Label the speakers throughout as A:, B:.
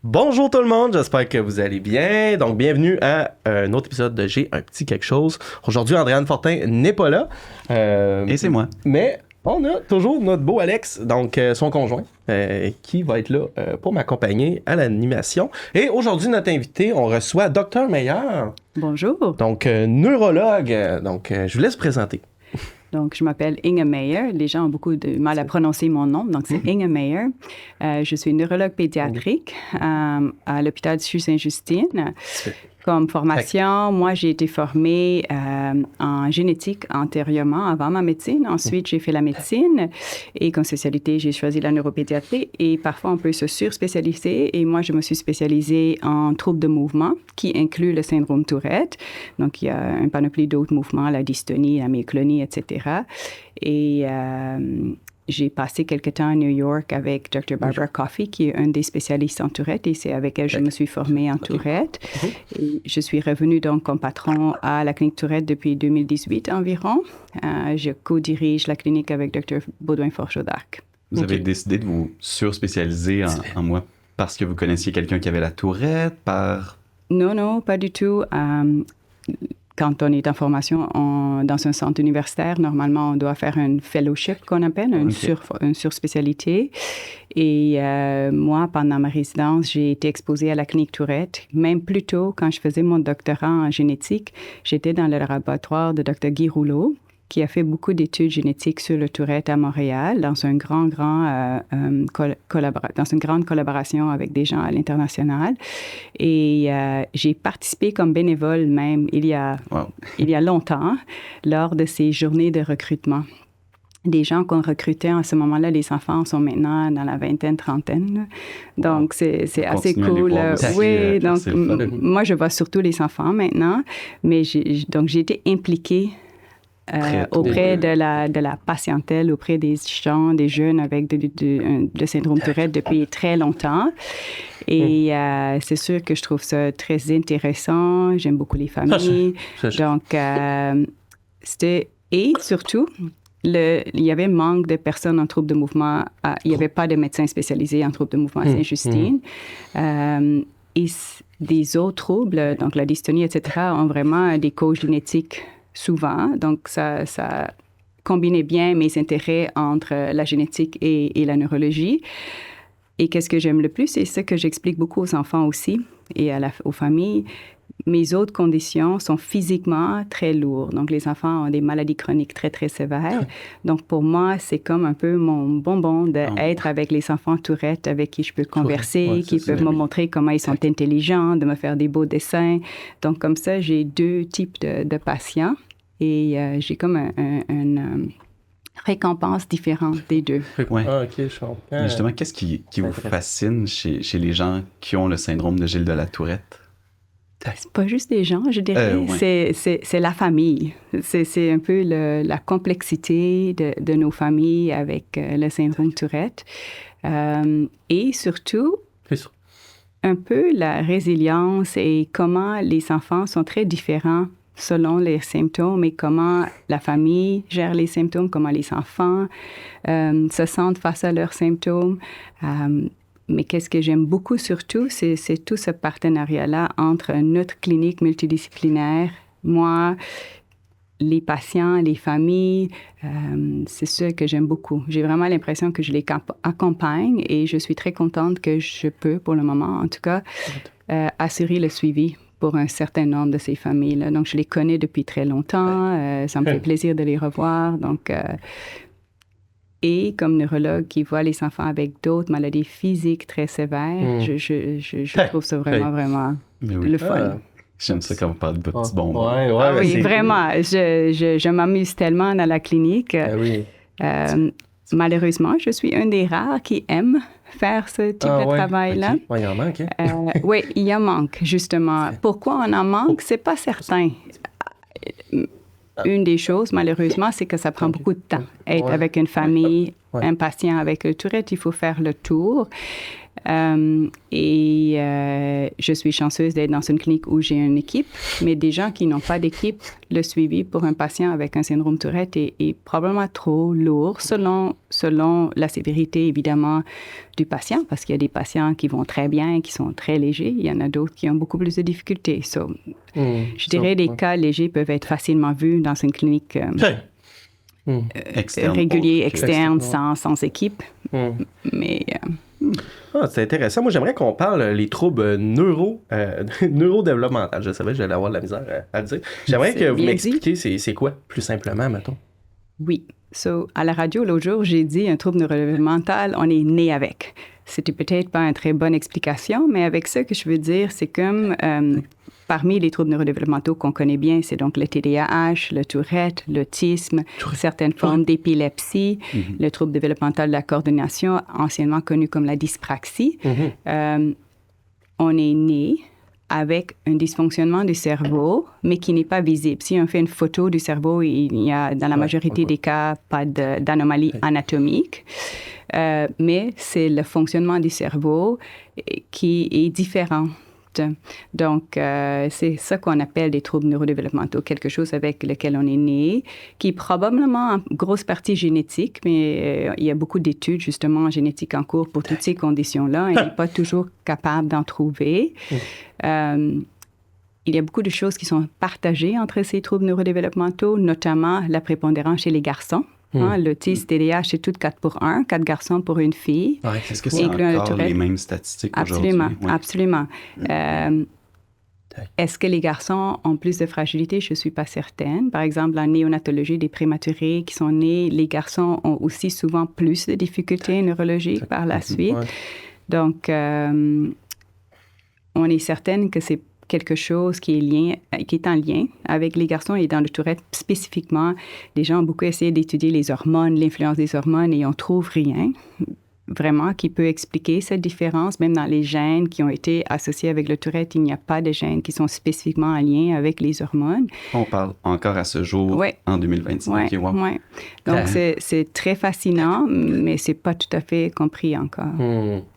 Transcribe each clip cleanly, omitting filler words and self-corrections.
A: Bonjour tout le monde, j'espère que vous allez bien. Donc, bienvenue à un autre épisode de J'ai un petit quelque chose. Aujourd'hui, Andréane Fortin n'est pas là.
B: Et c'est moi.
A: Mais on a toujours notre beau Alex, donc son conjoint, qui va être là pour m'accompagner à l'animation. Et aujourd'hui, notre invité, on reçoit Dr Meyer.
C: Bonjour.
A: Donc, neurologue. Donc, je vous laisse présenter.
C: Donc, je m'appelle Inge Meyer. Les gens ont beaucoup de mal à prononcer mon nom, donc c'est Inge Meyer. Je suis neurologue pédiatrique à l'hôpital de Sainte-Justine. Comme formation, moi, j'ai été formée en génétique antérieurement, avant ma médecine. Ensuite, j'ai fait la médecine et comme spécialité, j'ai choisi la neuropédiatrie. Et parfois, on peut se surspécialiser. Et moi, je me suis spécialisée en troubles de mouvement qui inclut le syndrome Tourette. Donc, il y a un panoplie d'autres mouvements, la dystonie, la myoclonie, etc. Et j'ai passé quelques temps à New York avec Dr. Barbara Coffey, qui est un des spécialistes en Tourette, et c'est avec elle que je me suis formée en Tourette. Et je suis revenue donc comme patron à la clinique Tourette depuis 2018 environ. Je co-dirige la clinique avec Dr. Baudouin-Forgeau-Darc.
B: Vous avez décidé de vous surspécialiser en moi parce que vous connaissiez quelqu'un qui avait la Tourette, par...
C: Non, pas du tout. Quand on est en formation dans un centre universitaire, normalement, on doit faire un fellowship qu'on appelle, une surspécialité. Et moi, pendant ma résidence, j'ai été exposée à la clinique Tourette. Même plus tôt, quand je faisais mon doctorat en génétique, j'étais dans le laboratoire de Dr. Guy Rouleau, qui a fait beaucoup d'études génétiques sur le Tourette à Montréal, dans une grande collaboration avec des gens à l'international. Et j'ai participé comme bénévole même il y a longtemps lors de ces journées de recrutement. Des gens qu'on recrutait à ce moment-là, les enfants sont maintenant dans la vingtaine, trentaine. Donc, c'est assez cool. Oui, donc moi, je vois surtout les enfants maintenant, mais j'ai été impliquée auprès de la patientèle, auprès des gens, des jeunes avec le syndrome Tourette depuis très longtemps. Et c'est sûr que je trouve ça très intéressant. J'aime beaucoup les familles. Donc, c'était... Et surtout, il y avait manque de personnes en troubles de mouvement. Il n'y avait pas de médecins spécialisés en troubles de mouvement à Sainte-Justine. Et des autres troubles, donc la dystonie, etc., ont vraiment des causes génétiques souvent. Donc, ça combinait bien mes intérêts entre la génétique et la neurologie. Et qu'est-ce que j'aime le plus? C'est ce que j'explique beaucoup aux enfants aussi et aux familles. Mes autres conditions sont physiquement très lourdes. Donc, les enfants ont des maladies chroniques très, très sévères. Donc, pour moi, c'est comme un peu mon bonbon d'être avec les enfants Tourette avec qui je peux converser, qui peuvent me montrer comment ils sont intelligents, de me faire des beaux dessins. Donc, comme ça, j'ai deux types de patients et j'ai comme une récompense différente des deux.
B: Ouais.
A: Ah, OK, je comprends.
B: Mais justement, qu'est-ce qui vous fascine chez les gens qui ont le syndrome de Gilles de la Tourette?
C: C'est pas juste des gens, je dirais. C'est la famille. C'est un peu la complexité de nos familles avec le syndrome Tourette. Et surtout, un peu la résilience et comment les enfants sont très différents selon les symptômes et comment la famille gère les symptômes, comment les enfants se sentent face à leurs symptômes. Mais qu'est-ce que j'aime beaucoup surtout, c'est tout ce partenariat-là entre notre clinique multidisciplinaire, moi, les patients, les familles. C'est ça que j'aime beaucoup. J'ai vraiment l'impression que je les accompagne et je suis très contente que je peux, pour le moment en tout cas, assurer le suivi pour un certain nombre de ces familles-là. Donc, je les connais depuis très longtemps. Ça me fait plaisir de les revoir. Donc... Et comme neurologue qui voit les enfants avec d'autres maladies physiques très sévères, je trouve ça vraiment le fun.
B: J'aime ça quand vous parlez de votre petit bonbon.
C: Oui, vraiment. Je m'amuse tellement dans la clinique. Malheureusement, je suis un des rares qui aime faire ce type de travail-là.
A: Okay. Il en manque, hein?
C: Oui, il en manque, justement. Pourquoi on en manque? C'est pas certain. Une des choses, malheureusement, c'est que ça prend beaucoup de temps. Être avec une famille, un patient avec le Tourette, il faut faire le tour. Je suis chanceuse d'être dans une clinique où j'ai une équipe, mais des gens qui n'ont pas d'équipe, le suivi pour un patient avec un syndrome Tourette est probablement trop lourd selon la sévérité, évidemment, du patient, parce qu'il y a des patients qui vont très bien, qui sont très légers. Il y en a d'autres qui ont beaucoup plus de difficultés. Je dirais des cas légers peuvent être facilement vus dans une clinique régulière, externe, sans équipe. Mais...
A: c'est intéressant. Moi, j'aimerais qu'on parle les troubles neurodéveloppementaux. Je savais que j'allais avoir de la misère à le dire. J'aimerais que vous m'expliquiez c'est quoi, plus simplement, mettons.
C: Oui. À la radio, l'autre jour, j'ai dit un trouble neurodéveloppemental, on est né avec. C'était peut-être pas une très bonne explication, mais avec ça que je veux dire, c'est comme parmi les troubles neurodéveloppementaux qu'on connaît bien, c'est donc le TDAH, le Tourette, l'autisme, certaines formes d'épilepsie, le trouble développemental de la coordination, anciennement connu comme la dyspraxie. On est né avec un dysfonctionnement du cerveau, mais qui n'est pas visible. Si on fait une photo du cerveau, il n'y a, dans la majorité des cas, pas d'anomalie anatomique. Mais c'est le fonctionnement du cerveau qui est différent. Donc, c'est ça qu'on appelle des troubles neurodéveloppementaux, quelque chose avec lequel on est né, qui est probablement en grosse partie génétique, mais il y a beaucoup d'études justement en génétique en cours pour toutes ces conditions-là. On n'est pas toujours capable d'en trouver. Il y a beaucoup de choses qui sont partagées entre ces troubles neurodéveloppementaux, notamment la prépondérance chez les garçons. L'autisme, TDAH, c'est tout 4 pour 1, 4 garçons pour une fille.
B: Est-ce que c'est encore les mêmes statistiques aujourd'hui?
C: Absolument. Est-ce que les garçons ont plus de fragilité? Je ne suis pas certaine. Par exemple, en néonatologie, des prématurés qui sont nés, les garçons ont aussi souvent plus de difficultés neurologiques par la suite. Donc, on est certaine que c'est quelque chose qui est en lien avec les garçons et dans le Tourette spécifiquement. Les gens ont beaucoup essayé d'étudier les hormones, l'influence des hormones et on trouve rien vraiment qui peut expliquer cette différence. Même dans les gènes qui ont été associés avec le Tourette, il n'y a pas de gènes qui sont spécifiquement en lien avec les hormones.
B: On parle encore à ce jour en 2025.
C: Oui. Donc, c'est très fascinant, mais c'est pas tout à fait compris encore.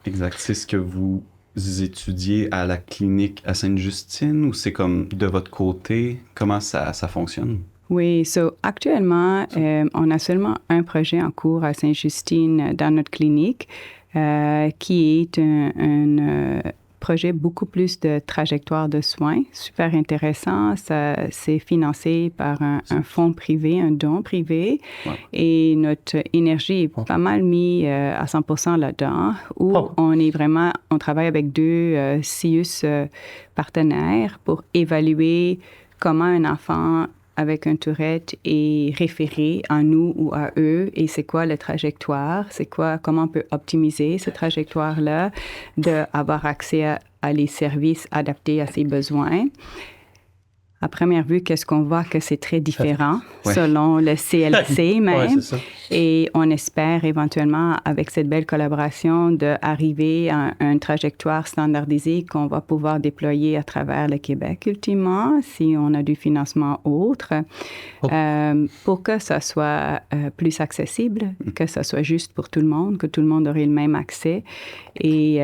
B: Exact. C'est ce que vous étudiez à la clinique à Sainte-Justine ou c'est comme de votre côté? Comment ça fonctionne?
C: Oui, actuellement, on a seulement un projet en cours à Sainte-Justine dans notre clinique qui est un projet beaucoup plus de trajectoire de soins, super intéressant. C'est financé par un fonds privé, un don privé. Et notre énergie est pas mal mise à 100% là-dedans, où on travaille avec 2 CIUS partenaires pour évaluer comment un enfant avec un Tourette est référé à nous ou à eux et c'est quoi la trajectoire, comment on peut optimiser cette trajectoire-là, d'avoir accès à les services adaptés à ses besoins. À première vue, qu'est-ce qu'on voit? Que c'est très différent selon le CLC même. Et on espère éventuellement, avec cette belle collaboration, d'arriver à une trajectoire standardisée qu'on va pouvoir déployer à travers le Québec, ultimement, si on a du financement autre, pour que ça soit plus accessible, que ça soit juste pour tout le monde, que tout le monde aurait le même accès et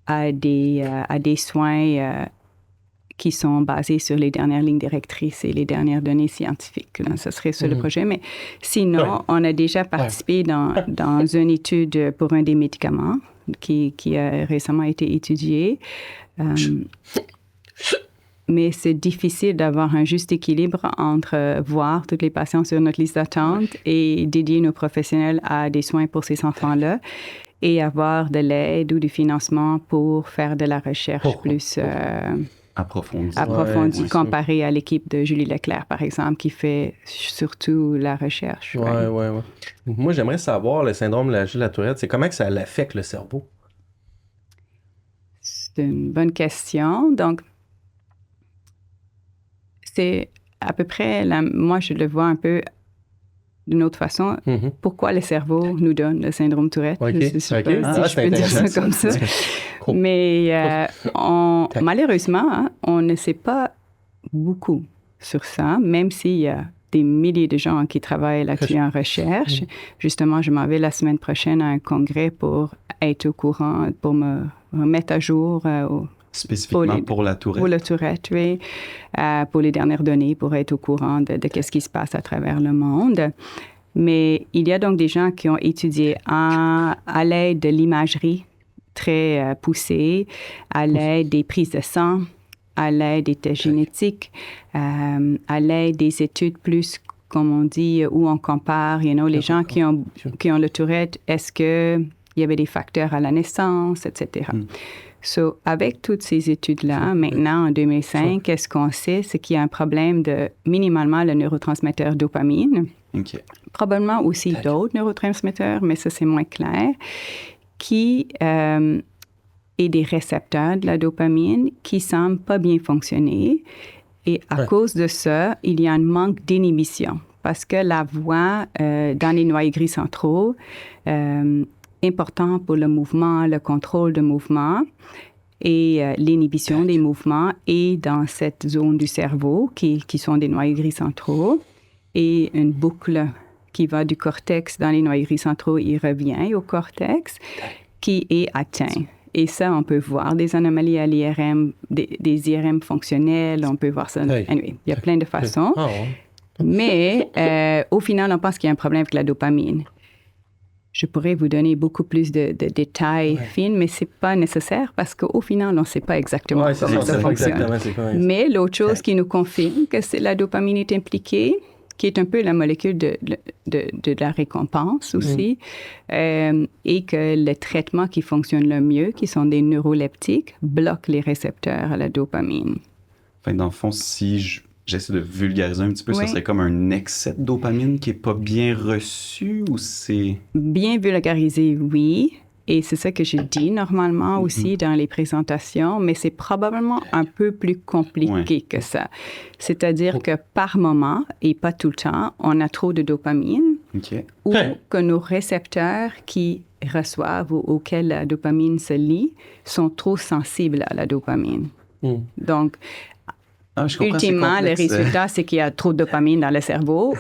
C: à des soins qui sont basés sur les dernières lignes directrices et les dernières données scientifiques. Là, ce serait sur le projet. Mais sinon, on a déjà participé dans une étude pour un des médicaments qui a récemment été étudié. Mais c'est difficile d'avoir un juste équilibre entre voir tous les patients sur notre liste d'attente et dédier nos professionnels à des soins pour ces enfants-là et avoir de l'aide ou du financement pour faire de la recherche plus... approfondie comparé à l'équipe de Julie Leclerc, par exemple, qui fait surtout la recherche.
A: Moi, j'aimerais savoir, le syndrome de la Tourette, c'est comment que ça affecte le cerveau?
C: C'est une bonne question. Donc, c'est à peu près, moi, je le vois un peu d'une autre façon. Pourquoi le cerveau nous donne le syndrome Tourette? Je ne sais pas si je peux dire ça comme ça. Mais malheureusement, on ne sait pas beaucoup sur ça, même s'il y a des milliers de gens qui travaillent là-dessus en recherche. Justement, je m'en vais la semaine prochaine à un congrès pour être au courant, pour me remettre à jour.
B: Spécifiquement pour la Tourette?
C: Pour la Tourette, oui. Pour les dernières données, pour être au courant de ce qui se passe à travers le monde. Mais il y a donc des gens qui ont étudié à l'aide de l'imagerie très poussée, à l'aide des prises de sang, à l'aide des tests génétiques, à l'aide des études plus, comme on dit, où on compare, les gens qui ont le Tourette, est-ce qu'il y avait des facteurs à la naissance, etc. So, avec toutes ces études-là, maintenant, en 2005, qu'est-ce qu'on sait? C'est qu'il y a un problème de, minimalement, le neurotransmetteur dopamine. Probablement aussi d'autres neurotransmetteurs, mais ça, c'est moins clair, qui est des récepteurs de la dopamine qui semblent pas bien fonctionner. Et à cause de ça, il y a un manque d'inhibition parce que la voie dans les noyaux gris centraux important pour le mouvement, le contrôle de mouvement et l'inhibition des mouvements est dans cette zone du cerveau qui sont des noyaux gris centraux et une boucle qui va du cortex dans les noyaux gris centraux, il revient au cortex qui est atteint. Et ça, on peut voir des anomalies à l'IRM, des IRM fonctionnels, on peut voir ça. Anyway, il y a plein de façons. Mais au final, on pense qu'il y a un problème avec la dopamine. Je pourrais vous donner beaucoup plus de détails fins, mais ce n'est pas nécessaire parce qu'au final, on ne sait pas exactement comment ça fonctionne. Mais l'autre chose qui nous confirme que la dopamine est impliquée, qui est un peu la molécule de la récompense aussi, et que le traitement qui fonctionne le mieux, qui sont des neuroleptiques, bloque les récepteurs à la dopamine.
B: Enfin, dans le fond, si j'essaie de vulgariser un petit peu, ça serait comme un excès de dopamine qui n'est pas bien reçu ou c'est...
C: Bien vulgarisé, oui. Et c'est ça que je dis normalement aussi dans les présentations, mais c'est probablement un peu plus compliqué que ça. C'est-à-dire que par moment, et pas tout le temps, on a trop de dopamine ou que nos récepteurs qui reçoivent ou auxquels la dopamine se lie sont trop sensibles à la dopamine. Donc, ultimement, le résultat, c'est qu'il y a trop de dopamine dans le cerveau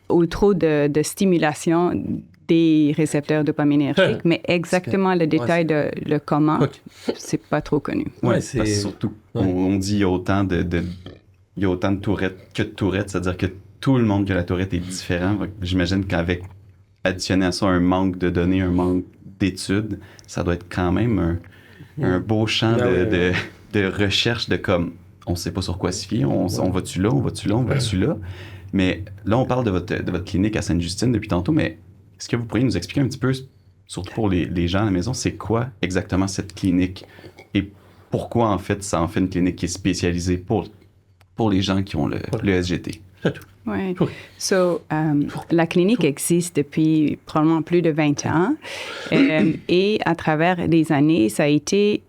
C: ou trop de stimulation des récepteurs dopaminergiques, mais exactement le détail de le comment, c'est pas trop connu.
B: Oui, c'est surtout, on dit il y a autant de Tourette que de Tourette, c'est-à-dire que tout le monde qui a la Tourette est différent. J'imagine qu'avec additionner à ça un manque de données, un manque d'études, ça doit être quand même un beau champ de recherche de comme, on sait pas sur quoi se fier, on va-tu là, on va-tu là, on va-tu là. Mais là, on parle de votre clinique à Sainte-Justine depuis tantôt, mais est-ce que vous pourriez nous expliquer un petit peu, surtout pour les gens à la maison, c'est quoi exactement cette clinique et pourquoi, en fait, ça en fait une clinique qui est spécialisée pour les gens qui ont le SGT?
C: Oui. So, la clinique existe depuis probablement plus de 20 ans et à travers les années, ça a été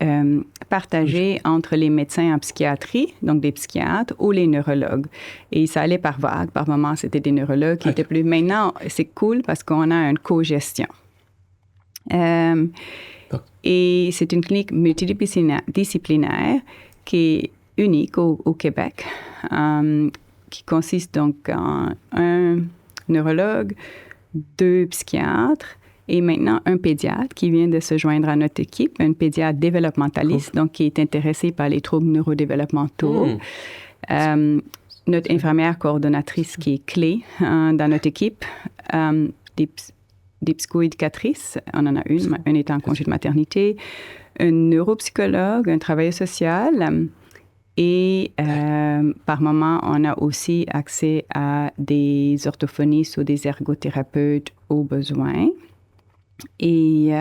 C: partagé entre les médecins en psychiatrie, donc des psychiatres, ou les neurologues. Et ça allait par vagues. Par moments, c'était des neurologues qui étaient plus... Maintenant, c'est cool parce qu'on a une co-gestion. Et c'est une clinique multidisciplinaire qui est unique au Québec, qui consiste donc en un neurologue, 2 psychiatres et maintenant un pédiatre qui vient de se joindre à notre équipe, un pédiatre développementaliste, donc qui est intéressé par les troubles neurodéveloppementaux. Notre infirmière coordonnatrice qui est clé dans notre équipe, des psychoéducatrices, on en a une est en congé de maternité, un neuropsychologue, un travailleur social. Et par moment, on a aussi accès à des orthophonistes ou des ergothérapeutes au besoin. Et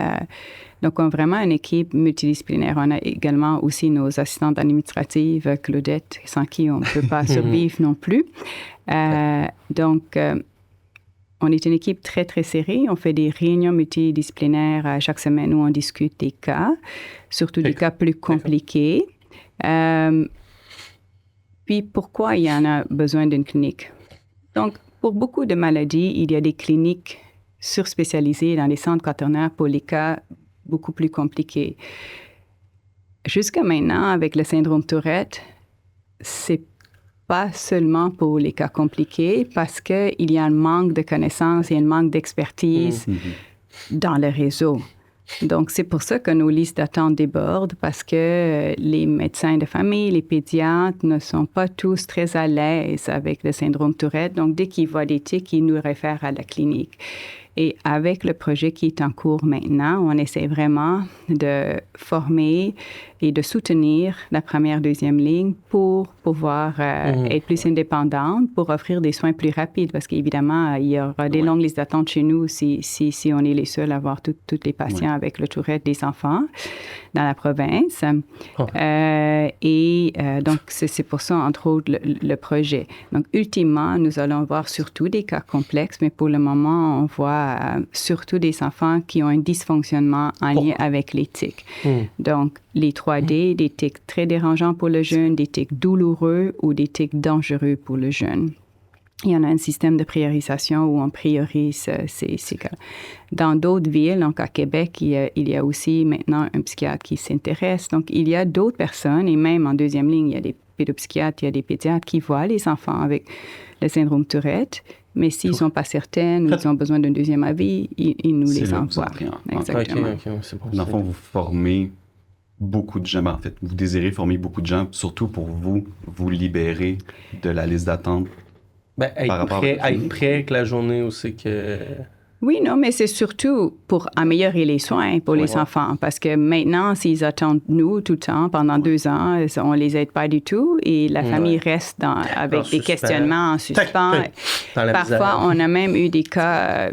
C: donc, on a vraiment une équipe multidisciplinaire. On a également aussi nos assistantes administratives, Claudette, sans qui on ne peut pas survivre non plus. Donc, on est une équipe très, très serrée. On fait des réunions multidisciplinaires chaque semaine où on discute des cas, surtout des cas plus compliqués. Puis, pourquoi il y en a besoin d'une clinique? Donc, pour beaucoup de maladies, il y a des cliniques surspécialisées dans les centres quaternaires pour les cas beaucoup plus compliqués. Jusqu'à maintenant, avec le syndrome Tourette, c'est pas seulement pour les cas compliqués, parce qu'il y a un manque de connaissances et un manque d'expertise dans le réseau. Donc, c'est pour ça que nos listes d'attente débordent, parce que les médecins de famille, les pédiatres ne sont pas tous très à l'aise avec le syndrome Tourette. Donc, dès qu'ils voient des tics, ils nous réfèrent à la clinique. Et avec le projet qui est en cours maintenant, on essaie vraiment de former et de soutenir la première, deuxième ligne pour pouvoir être plus indépendante, pour offrir des soins plus rapides. Parce qu'évidemment, il y aura des longues listes d'attente chez nous si on est les seuls à avoir tous les patients avec le Tourette des enfants dans la province. Donc, c'est pour ça, entre autres, le projet. Donc, ultimement, nous allons voir surtout des cas complexes, mais pour le moment, on voit surtout des enfants qui ont un dysfonctionnement en lien avec les tics. Donc, les 3D, des tics très dérangeants pour le jeune, des tics douloureux ou des tics dangereux pour le jeune. Il y en a un système de priorisation où on priorise ces cas. Dans d'autres villes, donc à Québec, il y a aussi maintenant un psychiatre qui s'intéresse. Donc, il y a d'autres personnes, et même en deuxième ligne, il y a des pédopsychiatres, il y a des pédiatres qui voient les enfants avec le syndrome Tourette. Mais s'ils ne sont pas certains ou ils ont besoin d'un deuxième avis, ils nous les envoient. Exactement.
B: Dans le fond, vous formez beaucoup de gens. En fait, vous désirez former beaucoup de gens, surtout pour vous libérer de la liste d'attente.
A: Être prêt que la journée aussi que...
C: Oui, non, mais c'est surtout pour améliorer les soins pour les enfants. Parce que maintenant, s'ils attendent nous tout le temps, pendant 2 ans, on les aide pas du tout et la famille reste avec des questionnements en suspens. Parfois, on a même eu des cas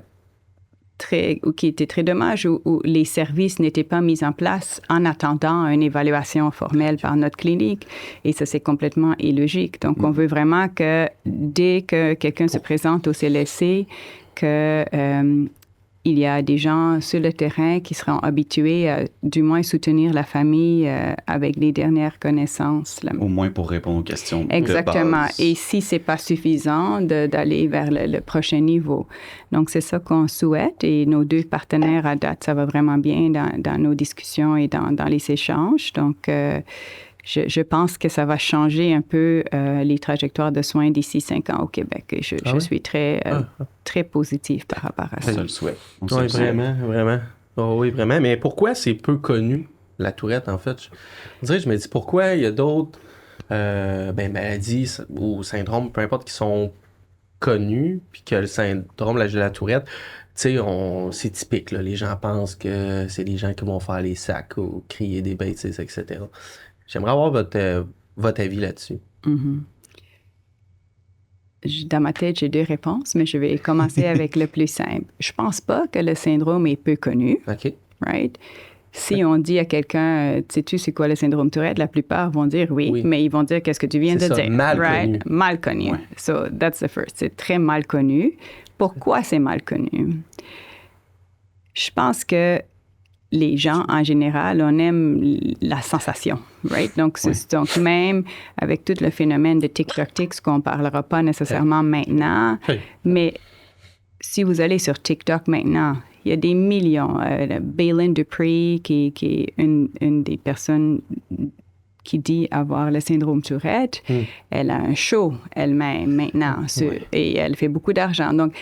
C: qui étaient très dommages où les services n'étaient pas mis en place en attendant une évaluation formelle par notre clinique. Et ça, c'est complètement illogique. Donc, on veut vraiment que dès que quelqu'un se présente au CLSC, il y a des gens sur le terrain qui seront habitués à, du moins, soutenir la famille avec les dernières connaissances.
B: Au moins pour répondre aux questions.
C: Exactement.
B: De base.
C: Et si c'est pas suffisant, d'aller vers le prochain niveau. Donc, c'est ça qu'on souhaite. Et nos 2 partenaires à date, ça va vraiment bien dans nos discussions et dans les échanges. Donc, je pense que ça va changer un peu les trajectoires de soins d'ici 5 ans au Québec. Et je suis très positive par rapport à ça.
B: Je le souhaite.
A: Oui, vraiment. Oh, oui, vraiment. Mais pourquoi c'est peu connu, la Tourette, en fait? Je me dis, pourquoi il y a d'autres maladies ou syndromes, peu importe, qui sont connus, puis que le syndrome de la Tourette, tu sais, c'est typique, là. Les gens pensent que c'est des gens qui vont faire les sacs ou crier des bêtises, etc. J'aimerais avoir votre avis là-dessus.
C: Dans ma tête, j'ai 2 réponses, mais je vais commencer avec le plus simple. Je pense pas que le syndrome est peu connu.
A: OK.
C: Right? Si on dit à quelqu'un, sais-tu c'est quoi le syndrome Tourette, la plupart vont dire oui, mais ils vont dire qu'est-ce que tu viens de dire.
A: Connu.
C: Mal connu.
B: Ouais.
C: So, that's the first. C'est très mal connu. Pourquoi c'est mal connu? Je pense que les gens, en général, on aime la sensation, right? Donc, donc même avec tout le phénomène de TikTok, qu'on ne parlera pas nécessairement maintenant, mais si vous allez sur TikTok maintenant, il y a des millions. Baylin Dupree, qui est une des personnes qui dit avoir le syndrome Tourette, elle a un show elle-même maintenant et elle fait beaucoup d'argent. Donc,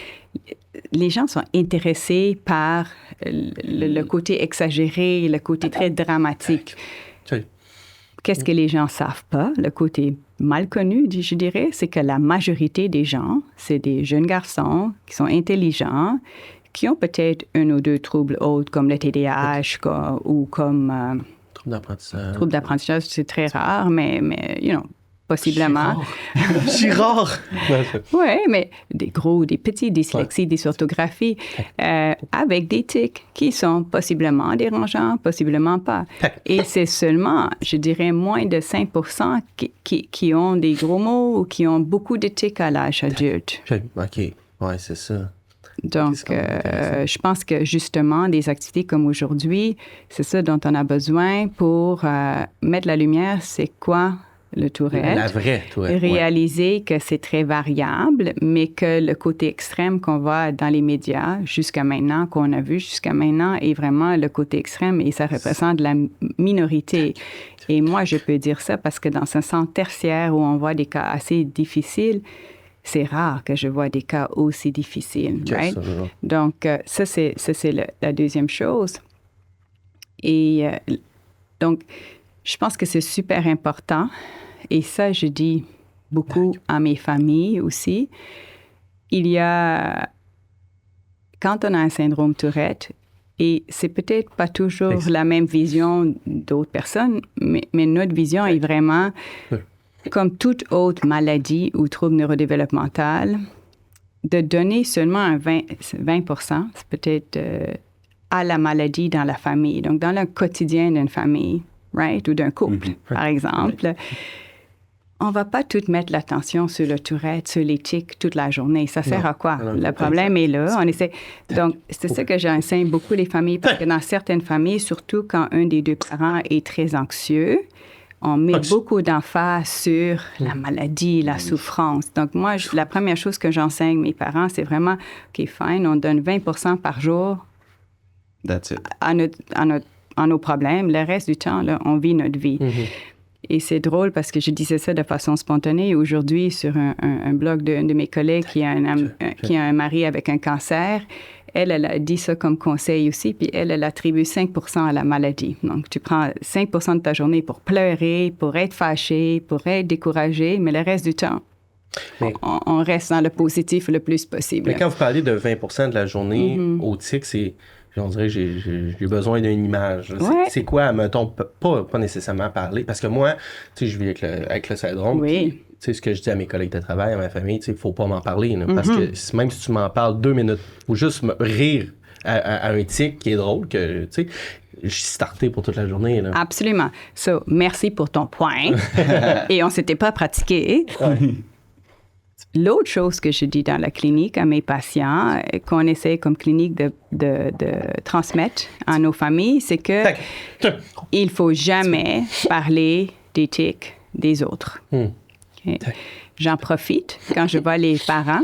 C: les gens sont intéressés par le côté exagéré, le côté très dramatique. Qu'est-ce que les gens ne savent pas? Le côté mal connu, je dirais, c'est que la majorité des gens, c'est des jeunes garçons qui sont intelligents, qui ont peut-être 1 ou 2 troubles autres comme le TDAH ou comme... troubles d'apprentissage, c'est très rare, mais possiblement.
A: C'est rare.
C: Oui, mais des petits dyslexies, dysorthographies, avec des tics qui sont possiblement dérangeants, possiblement pas. Et c'est seulement, je dirais, moins de 5% qui ont des gros mots ou qui ont beaucoup de tics à l'âge adulte.
A: OK. Oui, c'est ça.
C: Donc, je pense que justement, des activités comme aujourd'hui, c'est ça dont on a besoin pour mettre la lumière, c'est quoi le Tourette.
A: La vraie Tourette.
C: Réaliser que c'est très variable, mais que le côté extrême qu'on voit dans les médias jusqu'à maintenant, qu'on a vu jusqu'à maintenant, est vraiment le côté extrême et ça représente la minorité. Et moi, je peux dire ça parce que dans un centre tertiaire où on voit des cas assez difficiles, c'est rare que je vois des cas aussi difficiles, right? Donc, ça, c'est la deuxième chose. Et donc, je pense que c'est super important. Et ça, je dis beaucoup à mes familles aussi. Il y a... Quand on a un syndrome Tourette, et c'est peut-être pas toujours la même vision d'autres personnes, mais notre vision est vraiment... Comme toute autre maladie ou trouble neurodéveloppemental, de donner seulement un 20%, c'est peut-être à la maladie dans la famille, donc dans le quotidien d'une famille, right, ou d'un couple, par exemple. On va pas tout mettre l'attention sur le Tourette, sur les tics toute la journée. Ça sert à quoi? Le problème est là. On essaie. Donc, c'est ça que j'enseigne beaucoup les familles, parce que dans certaines familles, surtout quand un des deux parents est très anxieux, on met beaucoup d'emphase sur la maladie, la souffrance. Donc, moi, la première chose que j'enseigne mes parents, c'est vraiment, OK, fine, on donne 20% par jour à nos problèmes. Le reste du temps, là, on vit notre vie. Et c'est drôle parce que je disais ça de façon spontanée. Aujourd'hui, sur un blog d'une de mes collègues qui a un mari avec un cancer, elle a dit ça comme conseil aussi, puis elle attribue 5% à la maladie. Donc, tu prends 5% de ta journée pour pleurer, pour être fâché, pour être découragé, mais le reste du temps, on reste dans le positif le plus possible.
A: Mais quand vous parlez de 20% de la journée au tic, c'est... On dirait que j'ai besoin d'une image. C'est quoi, mettons, pas nécessairement parler? Parce que moi, tu sais, je vis avec le syndrome. Tu sais, ce que je dis à mes collègues de travail, à ma famille, tu sais, il faut pas m'en parler. Là, parce que même si tu m'en parles 2 minutes, ou juste rire à un tic qui est drôle, que, tu sais, je suis starté pour toute la journée. Là.
C: Absolument. So, merci pour ton point. Et on s'était pas pratiqué. L'autre chose que je dis dans la clinique à mes patients, qu'on essaie comme clinique de transmettre à nos familles, c'est que il faut jamais parler des tics des autres. Okay. J'en profite quand je vois les parents.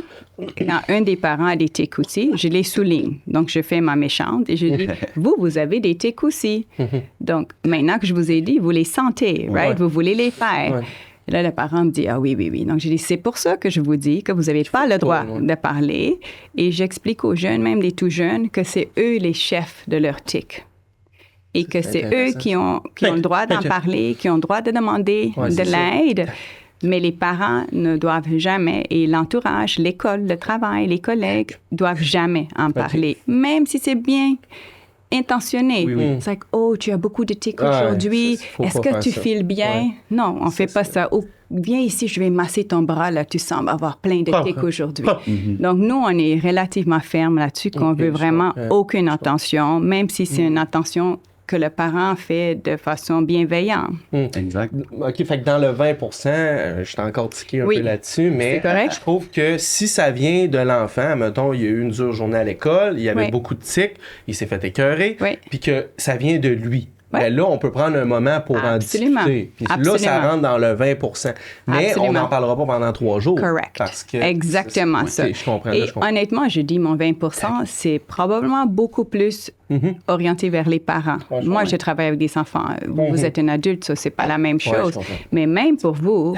C: Quand un des parents a des tics aussi, je les souligne. Donc, je fais ma méchante et je dis, vous avez des tics aussi. Donc, maintenant que je vous ai dit, vous les sentez, right? Vous voulez les faire. Et là, le parent me dit, ah oui. Donc, je dis, c'est pour ça que je vous dis que vous n'avez pas le droit de parler. Et j'explique aux jeunes, même les tout jeunes, que c'est eux les chefs de leur tic. Et que c'est eux qui ont le droit d'en parler, qui ont le droit de demander de l'aide. Mais les parents ne doivent jamais, et l'entourage, l'école, le travail, les collègues, doivent jamais en parler. Même si c'est bien intentionné. C'est like, oh, tu as beaucoup de tics aujourd'hui. Est-ce que tu files bien? Non, on ne fait pas ça. Oh, viens ici, je vais masser ton bras. Là, tu sembles avoir plein de tics aujourd'hui. Donc, nous, on est relativement ferme là-dessus, qu'on veut vraiment aucune attention, même si c'est une attention que le parent fait de façon bienveillante.
B: Exact.
A: OK, fait que dans le 20%, je suis encore tiqué un peu là-dessus, mais je trouve que si ça vient de l'enfant, mettons, il y a eu une dure journée à l'école, il y avait beaucoup de tics, il s'est fait écœurer, puis que ça vient de lui. Ben là, on peut prendre un moment pour en discuter. Puis là, ça rentre dans le 20%. Mais on n'en parlera pas pendant 3 jours.
C: Correct.
A: Parce que
C: exactement ça.
A: Je comprends.
C: Et honnêtement, je dis mon 20%, c'est probablement beaucoup plus orienté vers les parents. Moi, je travaille avec des enfants. Vous êtes un adulte, ça, c'est pas la même chose. Mais même pour vous,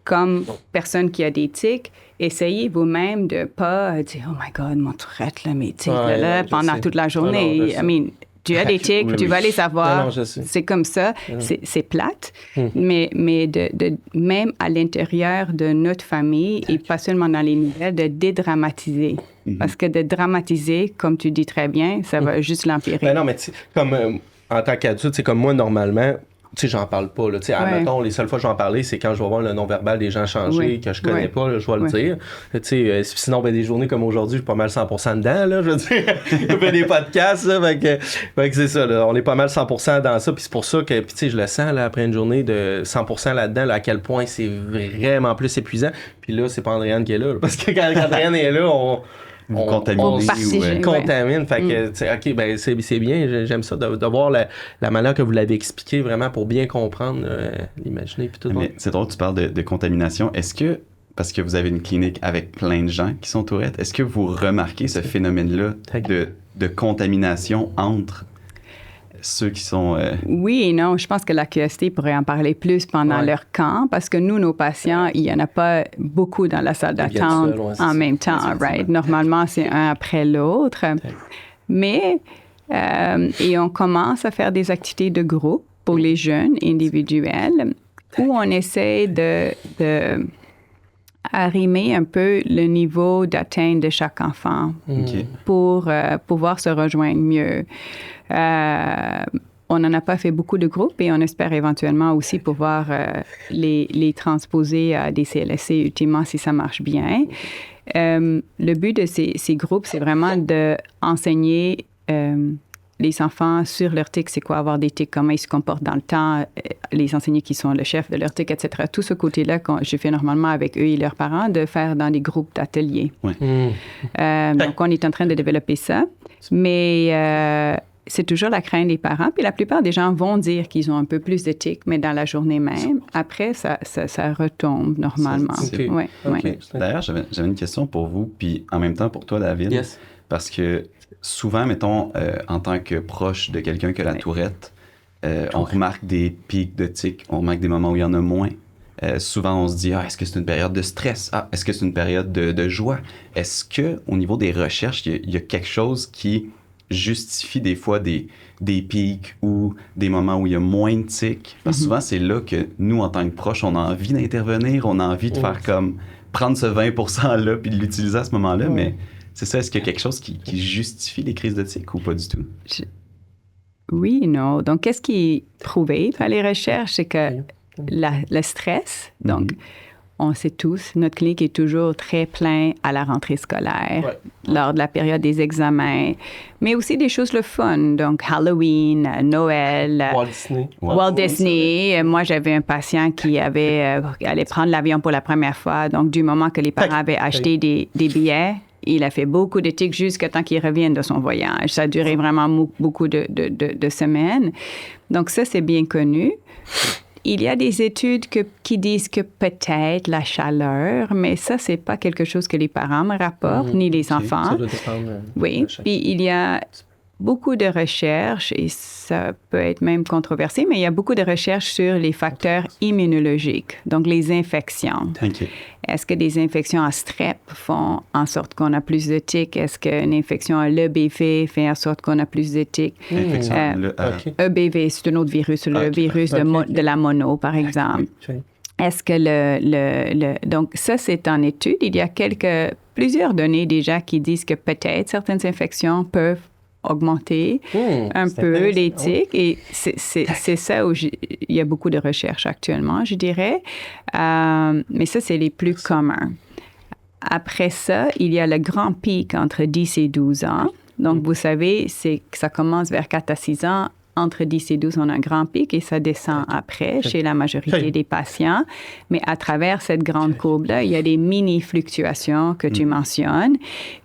C: comme personne qui a des tics, essayez vous-même de pas dire « Oh my God, mon Tourette, là, mes tics, là, pendant toute la journée. » Tu as des tics, tu vas les avoir. C'est comme ça. C'est plate. Mais même à l'intérieur de notre famille, et pas seulement dans les nouvelles, de dédramatiser. Parce que de dramatiser, comme tu dis très bien, ça va juste l'empirer.
A: Ben non, mais comme en tant qu'adulte, c'est comme moi, normalement, tu sais, j'en parle pas. Là. Admettons, les seules fois que je vais en parler, c'est quand je vais voir le non-verbal des gens changer, que je connais pas, là, je vais le dire. Sinon, des journées comme aujourd'hui, je suis pas mal 100% dedans. Là, je veux dire, je fais des podcasts. Là, fait que c'est ça. Là, on est pas mal 100% dans ça. Puis c'est pour ça que je le sens là, après une journée de 100% là-dedans, là, à quel point c'est vraiment plus épuisant. Puis là, c'est pas Andréane qui est là. Parce que quand Andréane est là,
B: vous contaminez.
A: Contamine. Fait que, OK, ben c'est bien. J'aime ça de voir la manière que vous l'avez expliqué vraiment pour bien comprendre, l'imaginer. Puis tout.
B: Mais c'est drôle, tu parles de contamination. Est-ce que, parce que vous avez une clinique avec plein de gens qui sont Tourette, est-ce que vous remarquez ce phénomène-là de contamination entre ceux qui sont...
C: Oui et non. Je pense que la QST pourrait en parler plus pendant leur camp parce que nous, nos patients, il n'y en a pas beaucoup dans la salle d'attente en même temps, right? Normalement, c'est un après l'autre. Mais, et on commence à faire des activités de groupe pour les jeunes individuels où on essaie de arrimer un peu le niveau d'atteinte de chaque enfant pour pouvoir se rejoindre mieux. On n'en a pas fait beaucoup de groupes et on espère éventuellement aussi pouvoir les transposer à des CLSC ultimement si ça marche bien. Le but de ces groupes, c'est vraiment d'enseigner les enfants sur leur tic, c'est quoi avoir des tics, comment ils se comportent dans le temps, les enseignants qui sont le chef de leur tic, etc. Tout ce côté-là, je fais normalement avec eux et leurs parents, de faire dans des groupes d'ateliers. Donc, on est en train de développer ça. Mais c'est toujours la crainte des parents. Puis la plupart des gens vont dire qu'ils ont un peu plus de tics, mais dans la journée même. Après, ça retombe normalement.
B: D'ailleurs, j'avais une question pour vous, puis en même temps pour toi, David.
A: Yes.
B: Parce que souvent, mettons, en tant que proche de quelqu'un qui a la tourette, on remarque des pics de tics, on remarque des moments où il y en a moins. Souvent, on se dit, est-ce que c'est une période de stress? Est-ce que c'est une période de joie? Est-ce qu'au niveau des recherches, il y a quelque chose qui justifie des fois des pics ou des moments où il y a moins de tics? Parce que souvent, c'est là que nous, en tant que proches, on a envie d'intervenir, on a envie de faire comme prendre ce 20%-là puis de l'utiliser à ce moment-là, mais c'est ça, est-ce qu'il y a quelque chose qui justifie les crises de tics ou pas du tout?
C: Oui et non. Donc, qu'est-ce qui est prouvé par les recherches? C'est que le stress, donc, on sait tous, notre clinique est toujours très plein à la rentrée scolaire, lors de la période des examens, mais aussi des choses le fun, donc Halloween, Noël, Walt Disney. Moi, j'avais un patient qui allait prendre l'avion pour la première fois, donc du moment que les parents avaient acheté des billets, il a fait beaucoup de tics jusqu'à temps qu'il revienne de son voyage. Ça a duré vraiment beaucoup de semaines. Donc ça, c'est bien connu. Il y a des études qui disent que peut-être la chaleur, mais ça, c'est pas quelque chose que les parents me rapportent, ni les enfants.
A: Ça doit dépendre.
C: Oui, puis il y a beaucoup de recherches, et ça peut être même controversé, mais il y a beaucoup de recherches sur les facteurs immunologiques, donc les infections. Est-ce que des infections à strep font en sorte qu'on a plus de tics? Est-ce qu'une infection à l'EBV fait en sorte qu'on a plus de tics? EBV, c'est un autre virus, le virus de la mono, par exemple. Est-ce que donc ça, c'est en étude. Il y a plusieurs données déjà qui disent que peut-être certaines infections peuvent augmenter un peu les tics. Et c'est ça où il y a beaucoup de recherches actuellement, je dirais. Mais ça, c'est les plus communs. Après ça, il y a le grand pic entre 10 et 12 ans. Donc, vous savez, c'est que ça commence vers 4 à 6 ans. Entre 10 et 12, on a un grand pic et ça descend après chez la majorité des patients. Mais à travers cette grande courbe-là, il y a des mini-fluctuations que tu mentionnes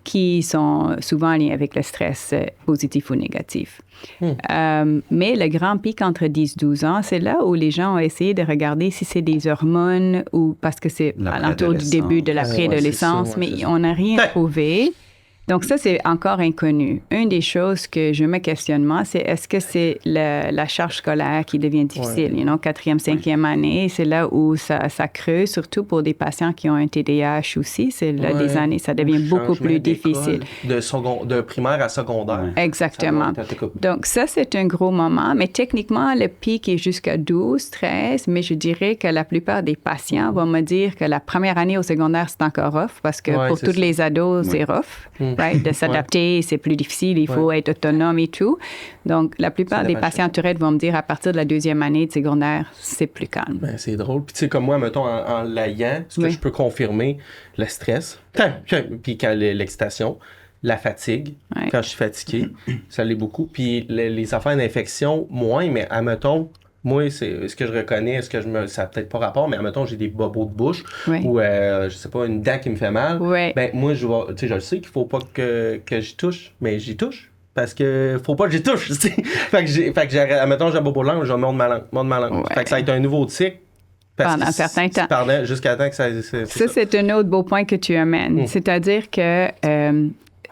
C: qui sont souvent en lien avec le stress positif ou négatif. Mais le grand pic entre 10 et 12 ans, c'est là où les gens ont essayé de regarder si c'est des hormones ou parce que c'est à l'entour du début de la préadolescence, mais on n'a rien trouvé. Donc ça, c'est encore inconnu. Une des choses que je me questionne, c'est est-ce que c'est la charge scolaire qui devient difficile? You know, 4e, 5e année, c'est là où ça creuse, surtout pour des patients qui ont un TDAH aussi. C'est là des années, ça devient beaucoup plus difficile.
A: De primaire à secondaire.
C: Exactement. Donc ça, c'est un gros moment. Mais techniquement, le pic est jusqu'à 12, 13. Mais je dirais que la plupart des patients vont me dire que la première année au secondaire, c'est encore rough parce que pour tous les ados, c'est rough. De s'adapter, c'est plus difficile, il faut être autonome et tout. Donc, la plupart des patients Tourette vont me dire à partir de la 2e année de secondaire, c'est plus calme.
A: Ben, c'est drôle. Puis, tu sais, comme moi, mettons, en l'ayant, ce que je peux confirmer, le stress, puis quand l'excitation, la fatigue, quand je suis fatigué, ça l'est beaucoup. Puis, les affaires d'infection, moins, mais admettons, Moi, c'est ce que je reconnais, ça n'a peut-être pas rapport, mais admettons, j'ai des bobos de bouche
C: Oui.
A: ou, je sais pas, une dent qui me fait mal.
C: Oui.
A: Ben, moi, je le sais qu'il faut pas que j'y touche, mais j'y touche. Parce que faut pas que j'y touche, tu sais. Fait que admettons, j'ai un bobo de langue, je vais mordre ma langue.
C: Ouais.
A: Fait que ça va être un nouveau tic.
C: Pendant un certain temps.
A: Jusqu'à temps que ça.
C: C'est un autre beau point que tu amènes. C'est-à-dire que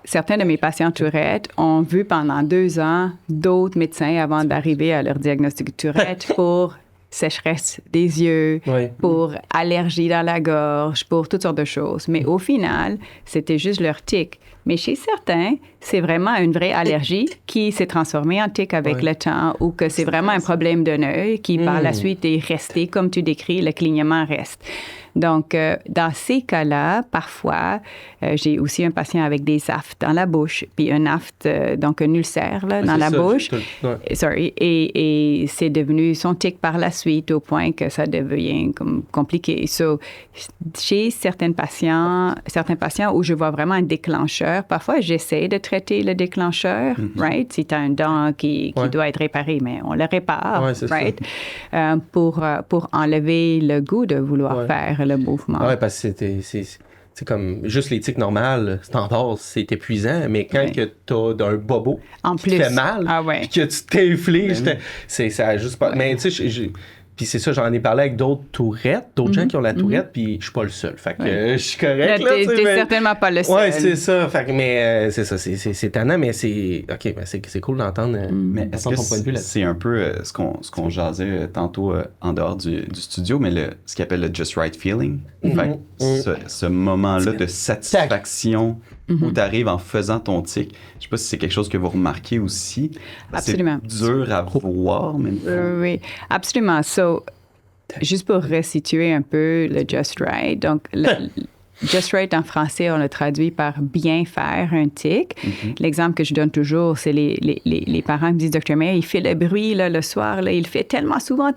C: certains de mes patients Tourette ont vu pendant 2 ans d'autres médecins avant d'arriver à leur diagnostic de Tourette pour sécheresse des yeux, pour allergie dans la gorge, pour toutes sortes de choses. Mais au final, c'était juste leur tic. Mais chez certains, c'est vraiment une vraie allergie qui s'est transformée en tic avec le temps ou que c'est vraiment un problème d'un œil qui, par la suite, est resté, comme tu décris, le clignement reste. Donc, dans ces cas-là, parfois, j'ai aussi un patient avec des aftes dans la bouche, puis un afte, donc un ulcère là, dans la bouche. Et c'est devenu son tic par la suite au point que ça devient comme compliqué. So, chez certains patients où je vois vraiment un déclencheur, parfois, j'essaie de traiter le déclencheur, right? Si tu as un dent qui doit être réparé, mais on le répare, right? Pour enlever le goût de vouloir faire le mouvement.
A: Oui, parce que c'est comme juste les tics normales, standards, c'est épuisant, mais quand que tu as un bobo qui te fait mal, puis que tu t'infliges, ça a juste pas. Mais tu sais, puis c'est ça, j'en ai parlé avec d'autres tourettes, d'autres gens qui ont la tourette, puis je suis pas le seul. Fait que je suis correct.
C: Là, t'es certainement pas le seul.
A: Ouais, c'est ça. Fait que, mais c'est ça, c'est tannant, mais c'est. OK, ben c'est cool d'entendre.
B: Mais est-ce que c'est un peu ce qu'on jasait tantôt en dehors du studio, mais ce qu'il appelle le just right feeling? Fait ce moment-là de satisfaction où tu arrives en faisant ton tic. Je sais pas si c'est quelque chose que vous remarquez aussi.
C: Absolument.
B: C'est dur à voir, même.
C: Oui, absolument. So, juste pour resituer un peu le just right. Donc, just right en français, on le traduit par bien faire un tic. L'exemple que je donne toujours, c'est les parents qui me disent, Dr. Meyer, il fait le bruit là, le soir, là, il le fait tellement souvent.